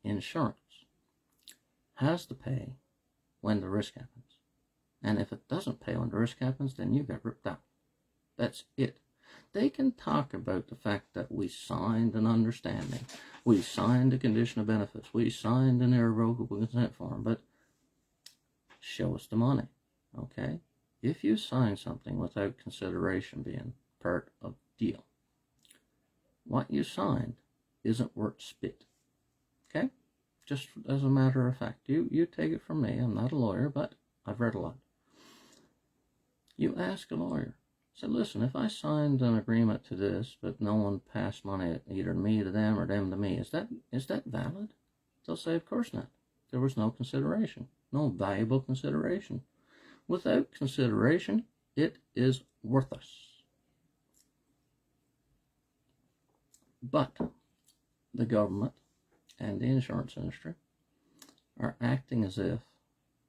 Insurance has to pay when the risk happens. And if it doesn't pay when the risk happens, then you get ripped out. That's it. they can talk about the fact that we signed an understanding, we signed a condition of benefits, we signed an irrevocable consent form, but show us the money, okay? If you sign something without consideration being part of the deal, what you signed isn't worth spit, okay? Just as a matter of fact, you take it from me, I'm not a lawyer, but I've read a lot. You ask a lawyer, say, listen, if I signed an agreement to this, but no one passed money either me to them or them to me, is that valid? They'll say, of course not. There was no consideration, no valuable consideration. Without consideration, it is worthless. But the government and the insurance industry are acting as if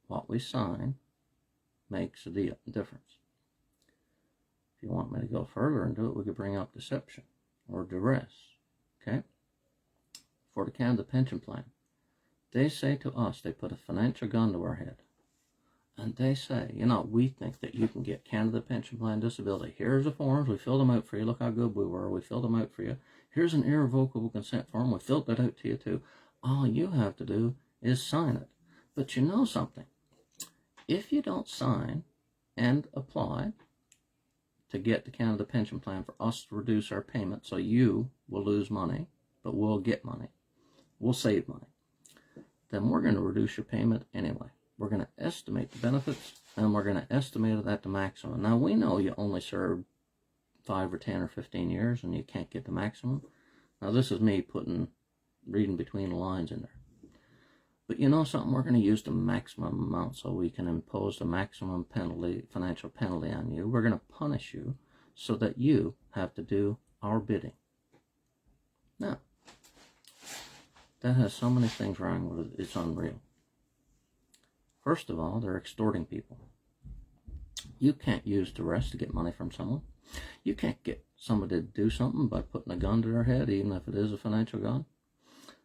what we sign makes a difference. If you want me to go further into it, we could bring up deception or duress, okay? For the Canada Pension Plan, they say to us, they put a financial gun to our head, and they say, you know, we think that you can get Canada Pension Plan disability. Here's the forms, we filled them out for you, look how good we were, we filled them out for you. Here's an irrevocable consent form, we filled that out to you too. All you have to do is sign it. But you know something, if you don't sign and apply to get the Canada Pension Plan for us to reduce our payment, so you will lose money, but we'll get money, we'll save money, then we're going to reduce your payment anyway. We're going to estimate the benefits, and we're going to estimate it at the maximum. Now, we know you only served 5 or 10 or 15 years, and you can't get the maximum. Now, this is me reading between the lines in there. But you know something? We're going to use the maximum amount so we can impose the maximum penalty, financial penalty on you. We're going to punish you so that you have to do our bidding. Now, that has so many things wrong with it, it's unreal. First of all, they're extorting people. You can't use duress to get money from someone. You can't get somebody to do something by putting a gun to their head, even if it is a financial gun.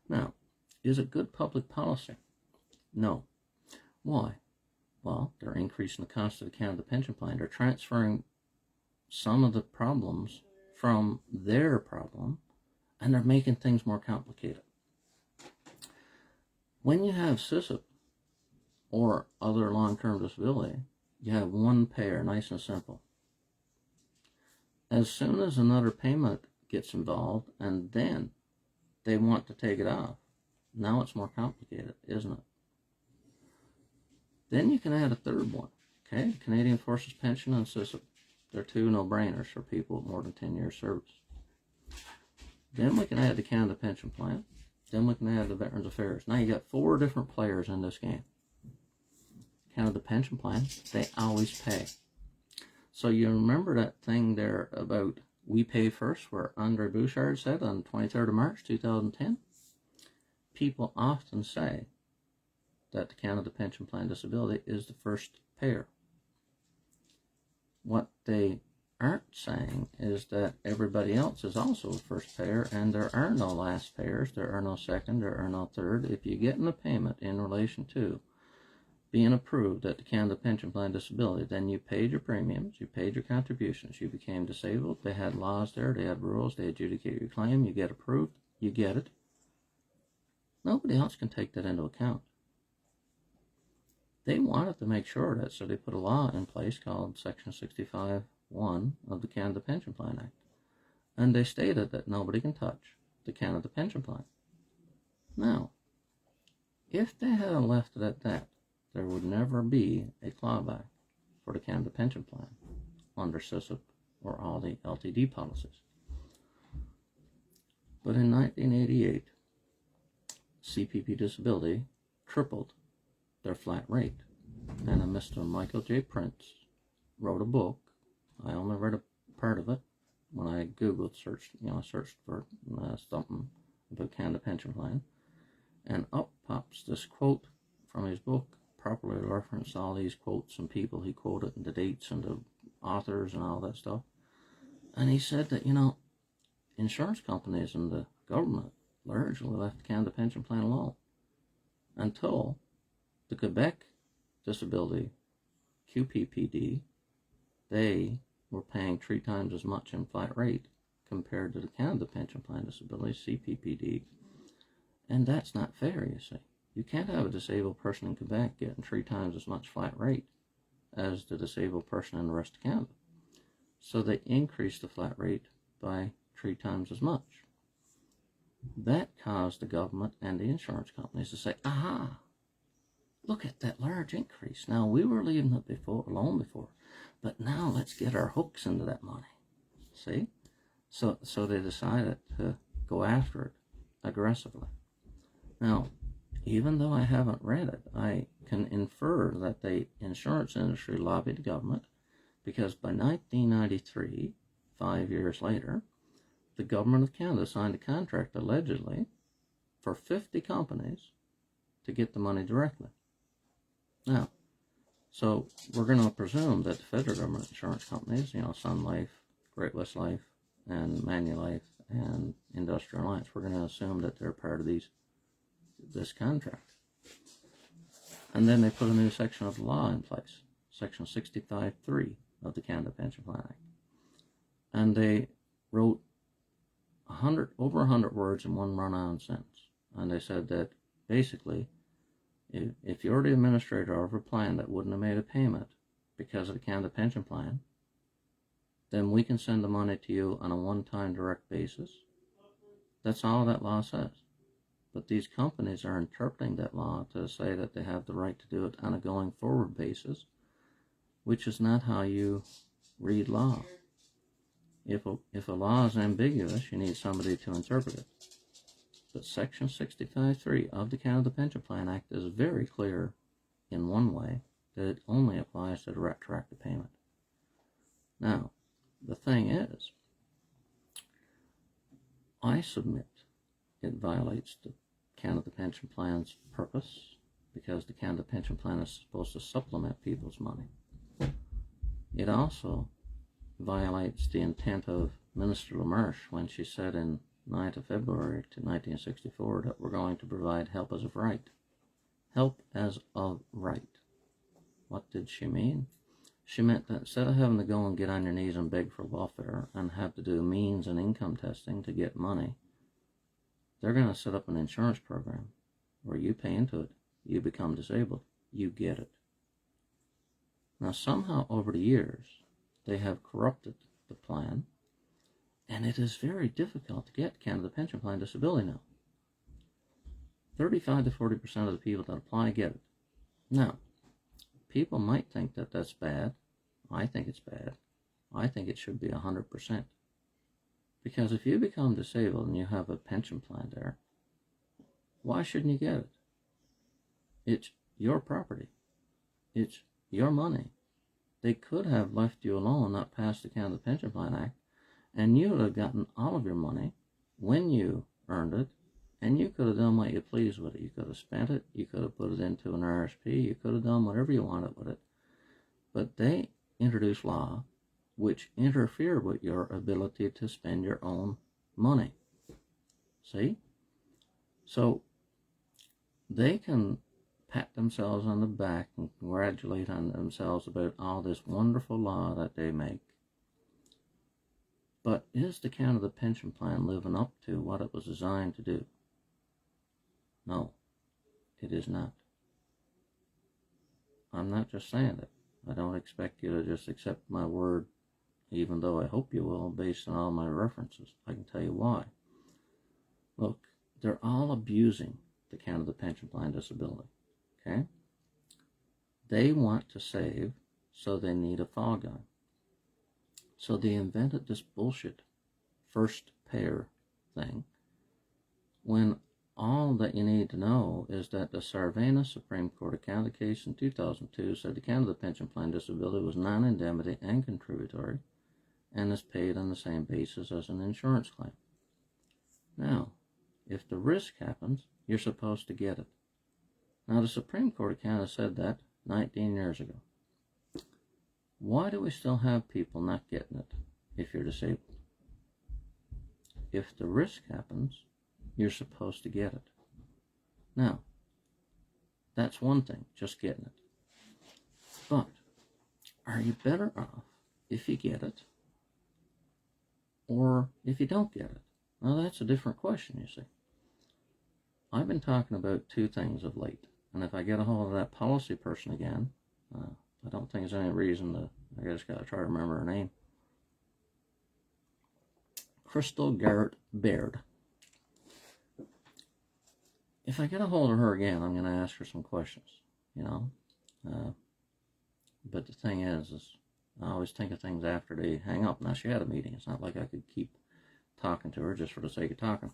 Now, is it good public policy? No. Why? Well, they're increasing the cost of the Canada Pension Plan. They're transferring some of the problems from their problem, and they're making things more complicated. When you have Rrsps or other long-term disability, you have one payer, nice and simple. As soon as another payment gets involved, and then they want to take it off, now it's more complicated, isn't it? Then you can add a third one, okay? Canadian Forces Pension and Rrsps. They're two no-brainers for people with more than 10 years service. Then we can add the Canada Pension Plan. Then we can add the Veterans Affairs. Now you got 4 different players in this game. Canada Pension Plan, they always pay. So you remember that thing there about we pay first, where Andre Bouchard said on 23rd of March 2010? People often say that the Canada Pension Plan disability is the first payer. What they aren't saying is that everybody else is also a first payer, and there are no last payers, there are no second, there are no third. If you get in a payment in relation to being approved at the Canada Pension Plan disability, then you paid your premiums, you paid your contributions, you became disabled, they had laws there, they had rules, they adjudicate your claim, you get approved, you get it. Nobody else can take that into account. They wanted to make sure that, so they put a law in place called Section 65(1) of the Canada Pension Plan Act. And they stated that nobody can touch the Canada Pension Plan. Now, if they had left it at that, there would never be a clawback for the Canada Pension Plan under Rrsps or all the LTD policies. But in 1988, CPP disability tripled their flat rate. And a Mr. Michael J. Prince wrote a book. I only read a part of it when I Googled, searched for something about Canada Pension Plan. And up pops this quote from his book, properly referenced all these quotes and people he quoted and the dates and the authors and all that stuff. And he said that, insurance companies and the government largely left the Canada Pension Plan alone until the Quebec Disability QPPD, they were paying 3 times as much in flat rate compared to the Canada Pension Plan Disability, CPPD. And that's not fair, you see. You can't have a disabled person in Quebec getting 3 times as much flat rate as the disabled person in the rest of Canada. So they increased the flat rate by 3 times as much. That caused the government and the insurance companies to say, aha, look at that large increase. Now, we were leaving it alone before, but now let's get our hooks into that money. See? So they decided to go after it aggressively. Now, even though I haven't read it, I can infer that the insurance industry lobbied the government, because by 1993, 5 years later, the government of Canada signed a contract allegedly for 50 companies to get the money directly. Now, so we're going to presume that the federal government insurance companies, Sun Life, Great West Life, and Manulife, and Industrial Alliance, we're going to assume that they're part of this contract. And then they put a new section of the law in place, Section 65.3 of the Canada Pension Plan Act. And they wrote over 100 words in one run-on sentence. And they said that basically, if you're the administrator of a plan that wouldn't have made a payment because of the Canada Pension Plan, then we can send the money to you on a one-time direct basis. That's all that law says. But these companies are interpreting that law to say that they have the right to do it on a going forward basis, which is not how you read law. If a law is ambiguous, you need somebody to interpret it. But Section 65.3 of the Canada Pension Plan Act is very clear in one way, that it only applies to the retroactive payment. Now, the thing is, I submit it violates the Canada Pension Plan's purpose, because the Canada Pension Plan is supposed to supplement people's money. It also violates the intent of Minister LaMarche when she said in 9th of February to 1964 that we're going to provide help as of right. Help as of right. What did she mean? She meant that instead of having to go and get on your knees and beg for welfare and have to do means and income testing to get money, they're going to set up an insurance program where you pay into it, you become disabled, you get it. Now, somehow over the years, they have corrupted the plan, and it is very difficult to get Canada Pension Plan Disability now. 35 to 40% of the people that apply get it. Now, people might think that that's bad. I think it's bad. I think it should be 100%. Because if you become disabled and you have a pension plan there, why shouldn't you get it? It's your property. It's your money. They could have left you alone, not passed the Canada Pension Plan Act, and you would have gotten all of your money when you earned it, and you could have done what you pleased with it. You could have spent it, you could have put it into an RSP, you could have done whatever you wanted with it. But they introduced law which interfere with your ability to spend your own money. See? So they can pat themselves on the back and congratulate on themselves about all this wonderful law that they make. But is the Canada Pension Plan living up to what it was designed to do? No, it is not. I'm not just saying it. I don't expect you to just accept my word, even though I hope you will, based on all my references. I can tell you why. Look, they're all abusing the Canada Pension Plan Disability. Okay? They want to save, so they need a fall guy. So they invented this bullshit first payer thing, when all that you need to know is that the Sarvena Supreme Court of Canada case in 2002 said the Canada Pension Plan Disability was non-indemnity and contributory, and is paid on the same basis as an insurance claim. Now, if the risk happens, you're supposed to get it. Now, the Supreme Court of Canada said that 19 years ago. Why do we still have people not getting it if you're disabled? If the risk happens, you're supposed to get it. Now, that's one thing, just getting it. But are you better off if you get it or if you don't get it. Now that's a different question, you see. I've been talking about two things of late, and if I get a hold of that policy person again, I don't think there's any reason to, I just got to try to remember her name. Crystal Garrett Baird. If I get a hold of her again, I'm going to ask her some questions, you know. But the thing is I always think of things after they hang up. Now, she had a meeting. It's not like I could keep talking to her just for the sake of talking.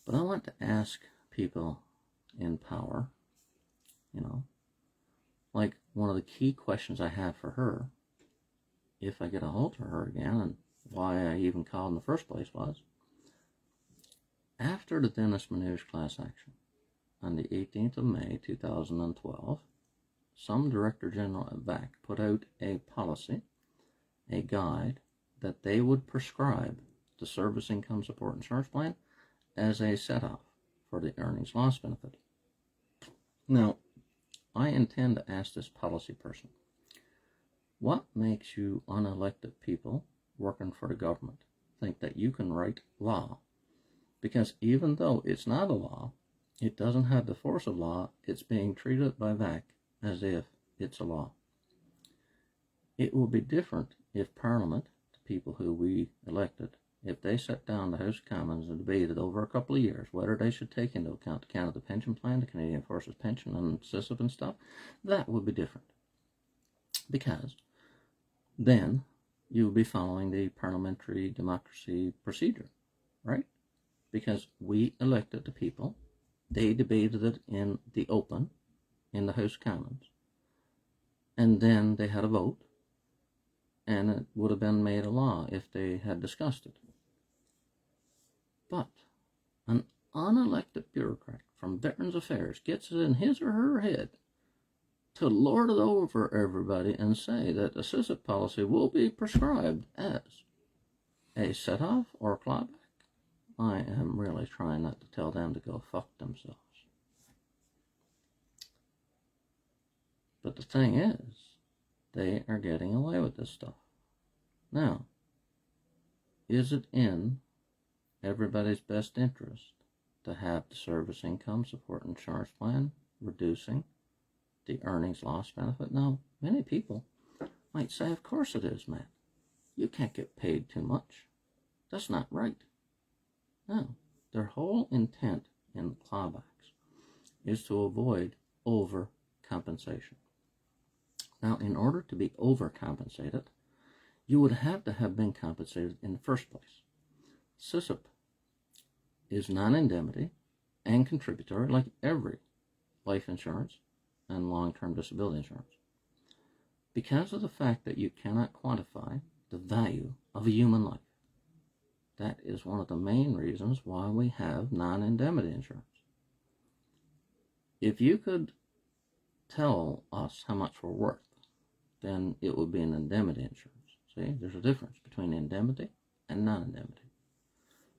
But I want to ask people in power, you know, like one of the key questions I have for her, if I get a hold of her again, and why I even called in the first place was, after the Dennis Manouche class action on the 18th of May 2012, some Director General at VAC put out a policy, a guide, that they would prescribe the Service Income Support Insurance Plan as a set-off for the earnings loss benefit. Now, I intend to ask this policy person, what makes you unelected people working for the government think that you can write law? Because even though it's not a law, it doesn't have the force of law, it's being treated by VAC as if it's a law. It will be different if Parliament, the people who we elected, if they sat down the House of Commons and debated over a couple of years whether they should take into account the Canada Pension Plan, the Canadian Forces Pension, and SISP and stuff, that would be different. Because then you would be following the parliamentary democracy procedure, right? Because we elected the people, they debated it in the open, in the House of Commons, and then they had a vote, and it would have been made a law if they had discussed it. But an unelected bureaucrat from Veterans Affairs gets it in his or her head to lord it over everybody and say that the SISP policy will be prescribed as a set-off or a clawback. I am really trying not to tell them to go fuck themselves. But the thing is, they are getting away with this stuff. Now, is it in everybody's best interest to have the Service Income Support Insurance Plan reducing the earnings loss benefit? Now, many people might say, of course it is, Matt. You can't get paid too much. That's not right. No, their whole intent in clawbacks is to avoid overcompensation. Now, in order to be overcompensated, you would have to have been compensated in the first place. SISP is non-indemnity and contributory like every life insurance and long-term disability insurance. Because of the fact that you cannot quantify the value of a human life, that is one of the main reasons why we have non-indemnity insurance. If you could tell us how much we're worth, then it would be an indemnity insurance. See, there's a difference between indemnity and non-indemnity.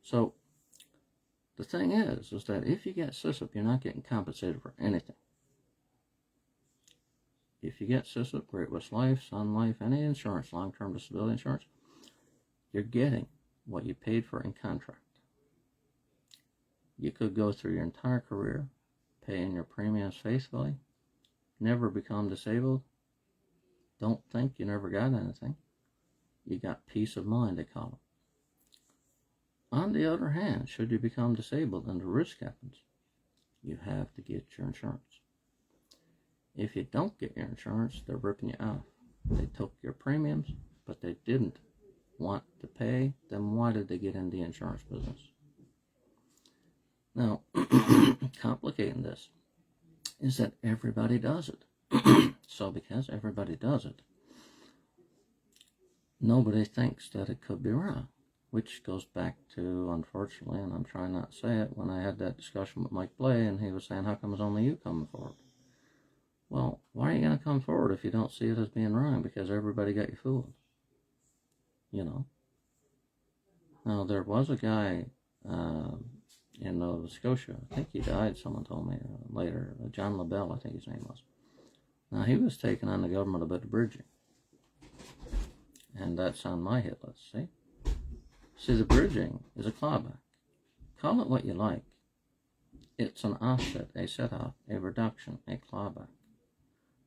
So, the thing is that if you get SISP, you're not getting compensated for anything. If you get SISP, Great West Life, Sun Life, any insurance, long-term disability insurance, you're getting what you paid for in contract. You could go through your entire career paying your premiums faithfully, never become disabled, don't think you never got anything. You got peace of mind, they call it. On the other hand, should you become disabled and the risk happens, you have to get your insurance. If you don't get your insurance, they're ripping you off. They took your premiums, but they didn't want to pay, then why did they get in the insurance business? Now, complicating this is that everybody does it. So because everybody does it, nobody thinks that it could be wrong, which goes back to, unfortunately, and I'm trying not to say it, when I had that discussion with Mike Blay and he was saying, how come it's only you coming forward? Well, why are you going to come forward if you don't see it as being wrong? Because everybody got you fooled. You know. Now, there was a guy in Nova Scotia, I think he died, someone told me later, John LaBelle, I think his name was. Now, he was taking on the government about the bridging. And that's on my hit list, see? See, the bridging is a clawback. Call it what you like. It's an offset, a set-off, a reduction, a clawback.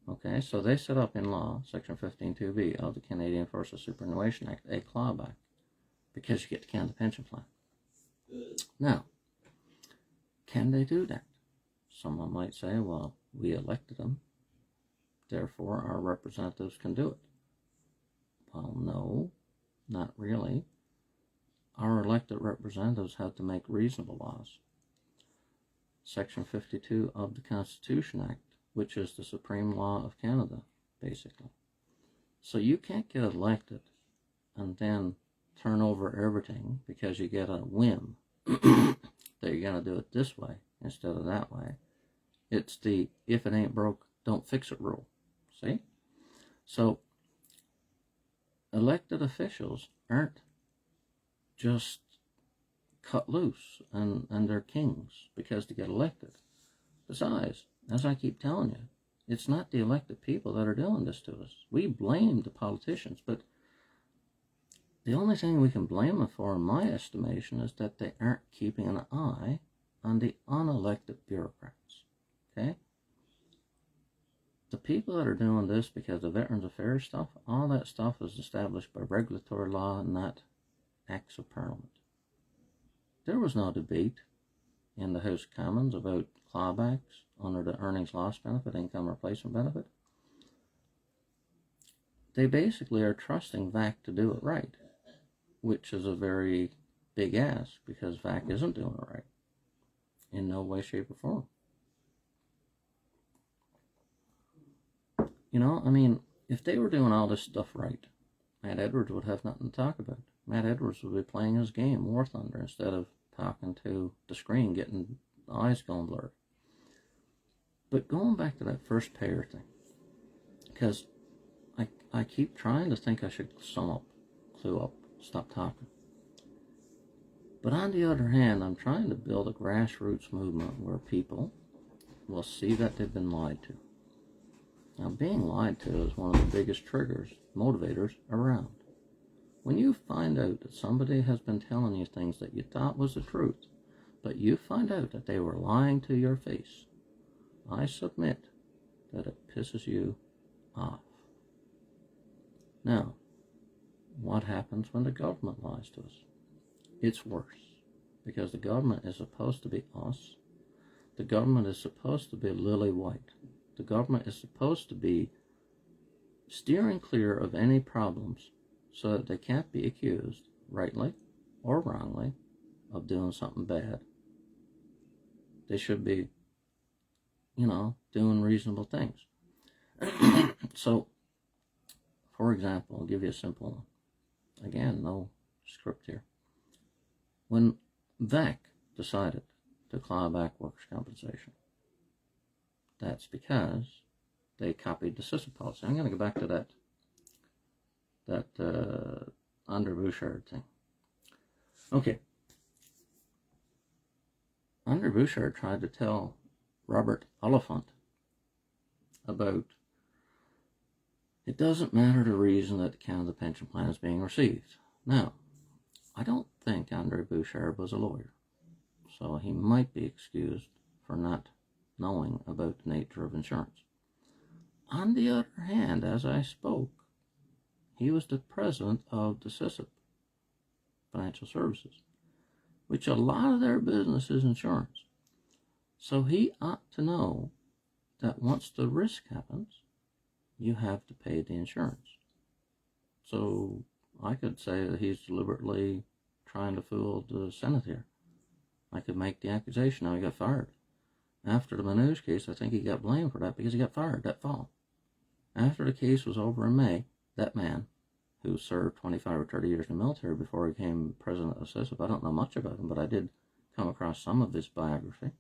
Okay, so they set up in law, Section 15.2b of the Canadian Forces Superannuation Act, a clawback, because you get to count the pension plan. Now, can they do that? Someone might say, well, we elected them, therefore our representatives can do it. Well, no, not really. Our elected representatives have to make reasonable laws. Section 52 of the Constitution Act, which is the supreme law of Canada, basically. So you can't get elected and then turn over everything because you get a whim that you're going to do it this way instead of that way. It's the if it ain't broke, don't fix it rule. See? So elected officials aren't just cut loose and they're kings because they get elected. Besides, as I keep telling you, it's not the elected people that are doing this to us. We blame the politicians, but the only thing we can blame them for, in my estimation, is that they aren't keeping an eye on the unelected bureaucrats. Okay? The people that are doing this because of Veterans Affairs stuff, all that stuff is established by regulatory law, not acts of Parliament. There was no debate in the House of Commons about clawbacks under the earnings loss benefit, income replacement benefit. They basically are trusting VAC to do it right, which is a very big ask because VAC isn't doing it right in no way, shape, or form. You know, I mean, if they were doing all this stuff right, Matt Edwards would have nothing to talk about. Matt Edwards would be playing his game, War Thunder, instead of talking to the screen, getting the eyes going blurred. But going back to that first payer thing, because I keep trying to think I should sum up, clue up, stop talking. But on the other hand, I'm trying to build a grassroots movement where people will see that they've been lied to. Now, being lied to is one of the biggest triggers, motivators around. When you find out that somebody has been telling you things that you thought was the truth, but you find out that they were lying to your face, I submit that it pisses you off. Now, what happens when the government lies to us? It's worse, because the government is supposed to be us. The government is supposed to be lily white. The government is supposed to be steering clear of any problems so that they can't be accused, rightly or wrongly, of doing something bad. They should be, doing reasonable things. So, for example, I'll give you a simple one. Again, no script here. When VAC decided to claw back workers' compensation, that's because they copied the system policy. I'm going to go back to that Andre Bouchard thing. Okay. Andre Bouchard tried to tell Robert Oliphant about it doesn't matter the reason that the Canada pension plan is being received. Now, I don't think Andre Bouchard was a lawyer, so he might be excused for not knowing about the nature of insurance. On the other hand, as I spoke, he was the president of the CISIP Financial Services, which a lot of their business is insurance. So he ought to know that once the risk happens, you have to pay the insurance. So I could say that he's deliberately trying to fool the Senate here. I could make the accusation. Now he got fired. After the Manouche case, I think he got blamed for that because he got fired that fall. After the case was over in May, that man, who served 25 or 30 years in the military before he became president of CISIP, I don't know much about him, but I did come across some of his biography,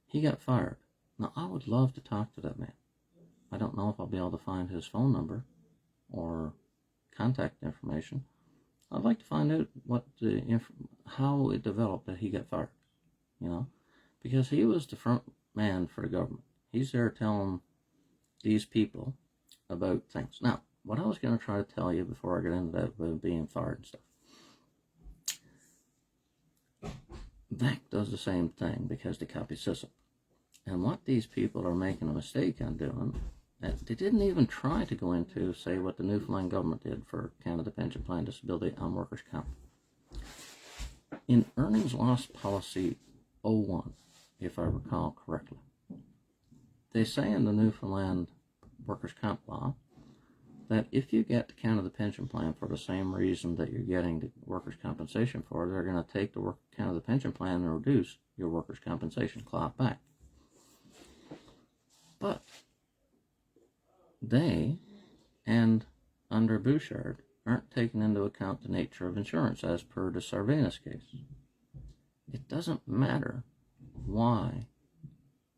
he got fired. Now, I would love to talk to that man. I don't know if I'll be able to find his phone number or contact information. I'd like to find out how it developed that he got fired, because he was the front man for the government. He's there telling these people about things. Now, what I was going to try to tell you before I get into that with being fired and stuff. VAC does the same thing because they copy SISP. And what these people are making a mistake on doing, they didn't even try to go into, say, what the Newfoundland government did for Canada Pension Plan Disability on Workers' Comp. In Earnings Loss Policy 01, if I recall correctly, they say in the Newfoundland Workers' Comp law that if you get the Canada Pension Plan for the same reason that you're getting the workers' compensation for, they're going to take the Canada Pension Plan and reduce your workers' compensation, claw it back. But they, and under Bouchard, aren't taking into account the nature of insurance as per the Sarvanis case. It doesn't matter why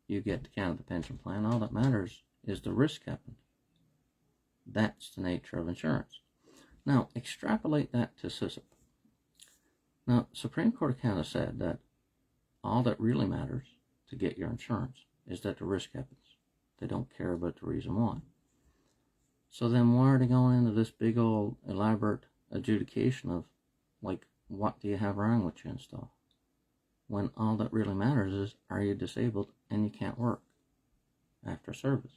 you get the Canada Pension Plan. All that matters is the risk happened. That's the nature of insurance. Now, extrapolate that to SISP. Now, Supreme Court of Canada said that all that really matters to get your insurance is that the risk happens. They don't care about the reason why. So then why are they going into this big old elaborate adjudication of, like, what do you have wrong with you and stuff? When all that really matters is, are you disabled and you can't work after service?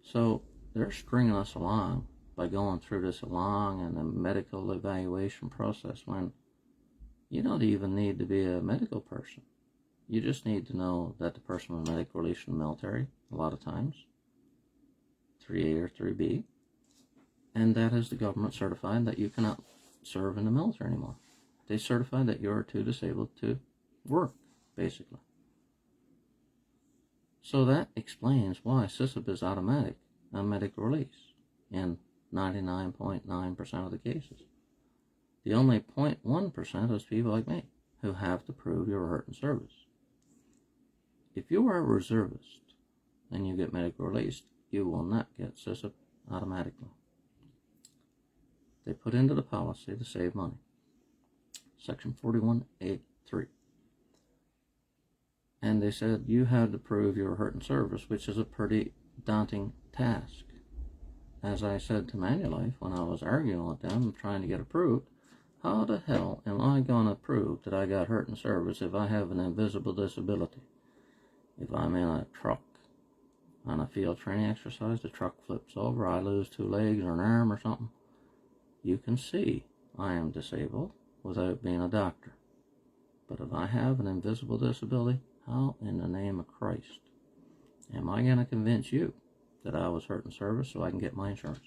So they're stringing us along by going through this long and a medical evaluation process when you don't even need to be a medical person. You just need to know that the person was medical release from the military, a lot of times, 3A or 3B, and that is the government certified that you cannot serve in the military anymore. They certify that you are too disabled to work, basically. So that explains why SISP is automatic on medical release in 99.9% of the cases. The only 0.1% is people like me who have to prove you were hurt in service. If you are a reservist and you get medical release, you will not get SISP automatically. They put into the policy to save money. Section 41A3. And they said you had to prove you were hurt in service, which is a pretty daunting task. As I said to Manulife when I was arguing with them, trying to get approved, how the hell am I going to prove that I got hurt in service if I have an invisible disability? If I'm in a truck on a field training exercise, the truck flips over, I lose 2 legs or an arm or something, you can see I am disabled without being a doctor. But if I have an invisible disability, how in the name of Christ am I going to convince you that I was hurt in service so I can get my insurance?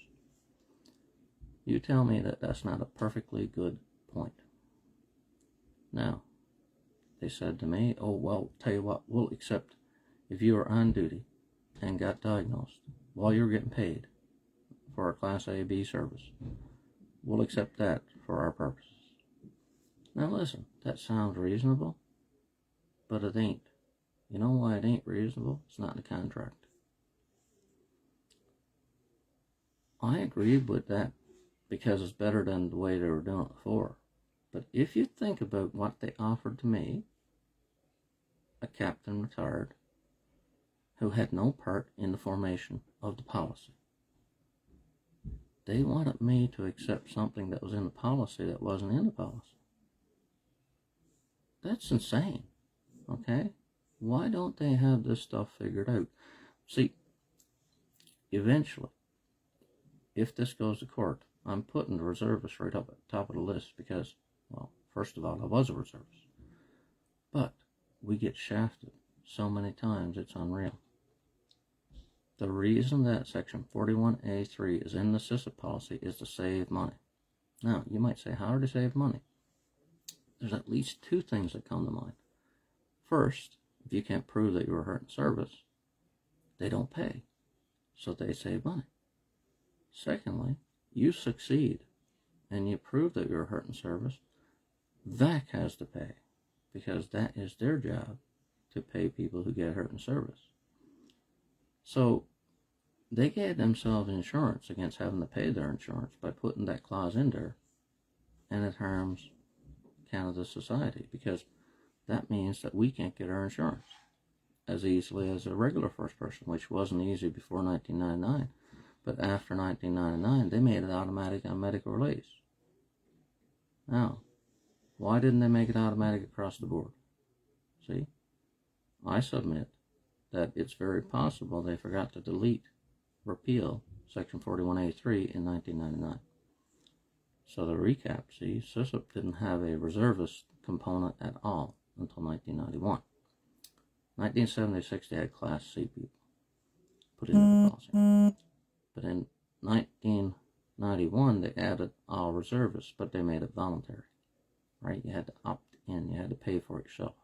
You tell me that that's not a perfectly good point. Now, they said to me, oh, well, tell you what, we'll accept if you were on duty and got diagnosed while you were getting paid for a Class A, B service, we'll accept that for our purposes. Now listen, that sounds reasonable, but it ain't. You know why it ain't reasonable? It's not in the contract. I agreed with that because it's better than the way they were doing it before. But if you think about what they offered to me, a captain retired who had no part in the formation of the policy. They wanted me to accept something that was in the policy that wasn't in the policy. That's insane, okay? Why don't they have this stuff figured out? See, eventually, if this goes to court, I'm putting the reservist right up at the top of the list because, well, first of all, I was a reservist. But we get shafted so many times, it's unreal. The reason that Section 41A3 is in the SISP policy is to save money. Now, you might say, how do they save money? There's at least 2 things that come to mind. First, if you can't prove that you were hurt in service, they don't pay, so they save money. Secondly, you succeed and you prove that you were hurt in service, VAC has to pay because that is their job to pay people who get hurt in service. So they gave themselves insurance against having to pay their insurance by putting that clause in there, and it harms Canada's society because that means that we can't get our insurance as easily as a regular first person, which wasn't easy before 1999. But after 1999, they made it automatic on medical release. Now, why didn't they make it automatic across the board? See, I submit that it's very possible they forgot to repeal Section 41A3 in 1999. So to recap, see, SISP didn't have a reservist component at all until 1991. 1976, they had Class C people put into the policy. But in 1991, they added all reservists, but they made it voluntary. Right? You had to opt in. You had to pay for it yourself.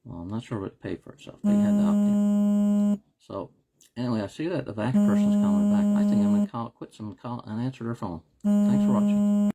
Well, I'm not sure what to pay for itself, but you had to opt in. So, anyway, I see that the VAC person's calling me back. I think I'm going to quit some call and answer their phone. Thanks for watching.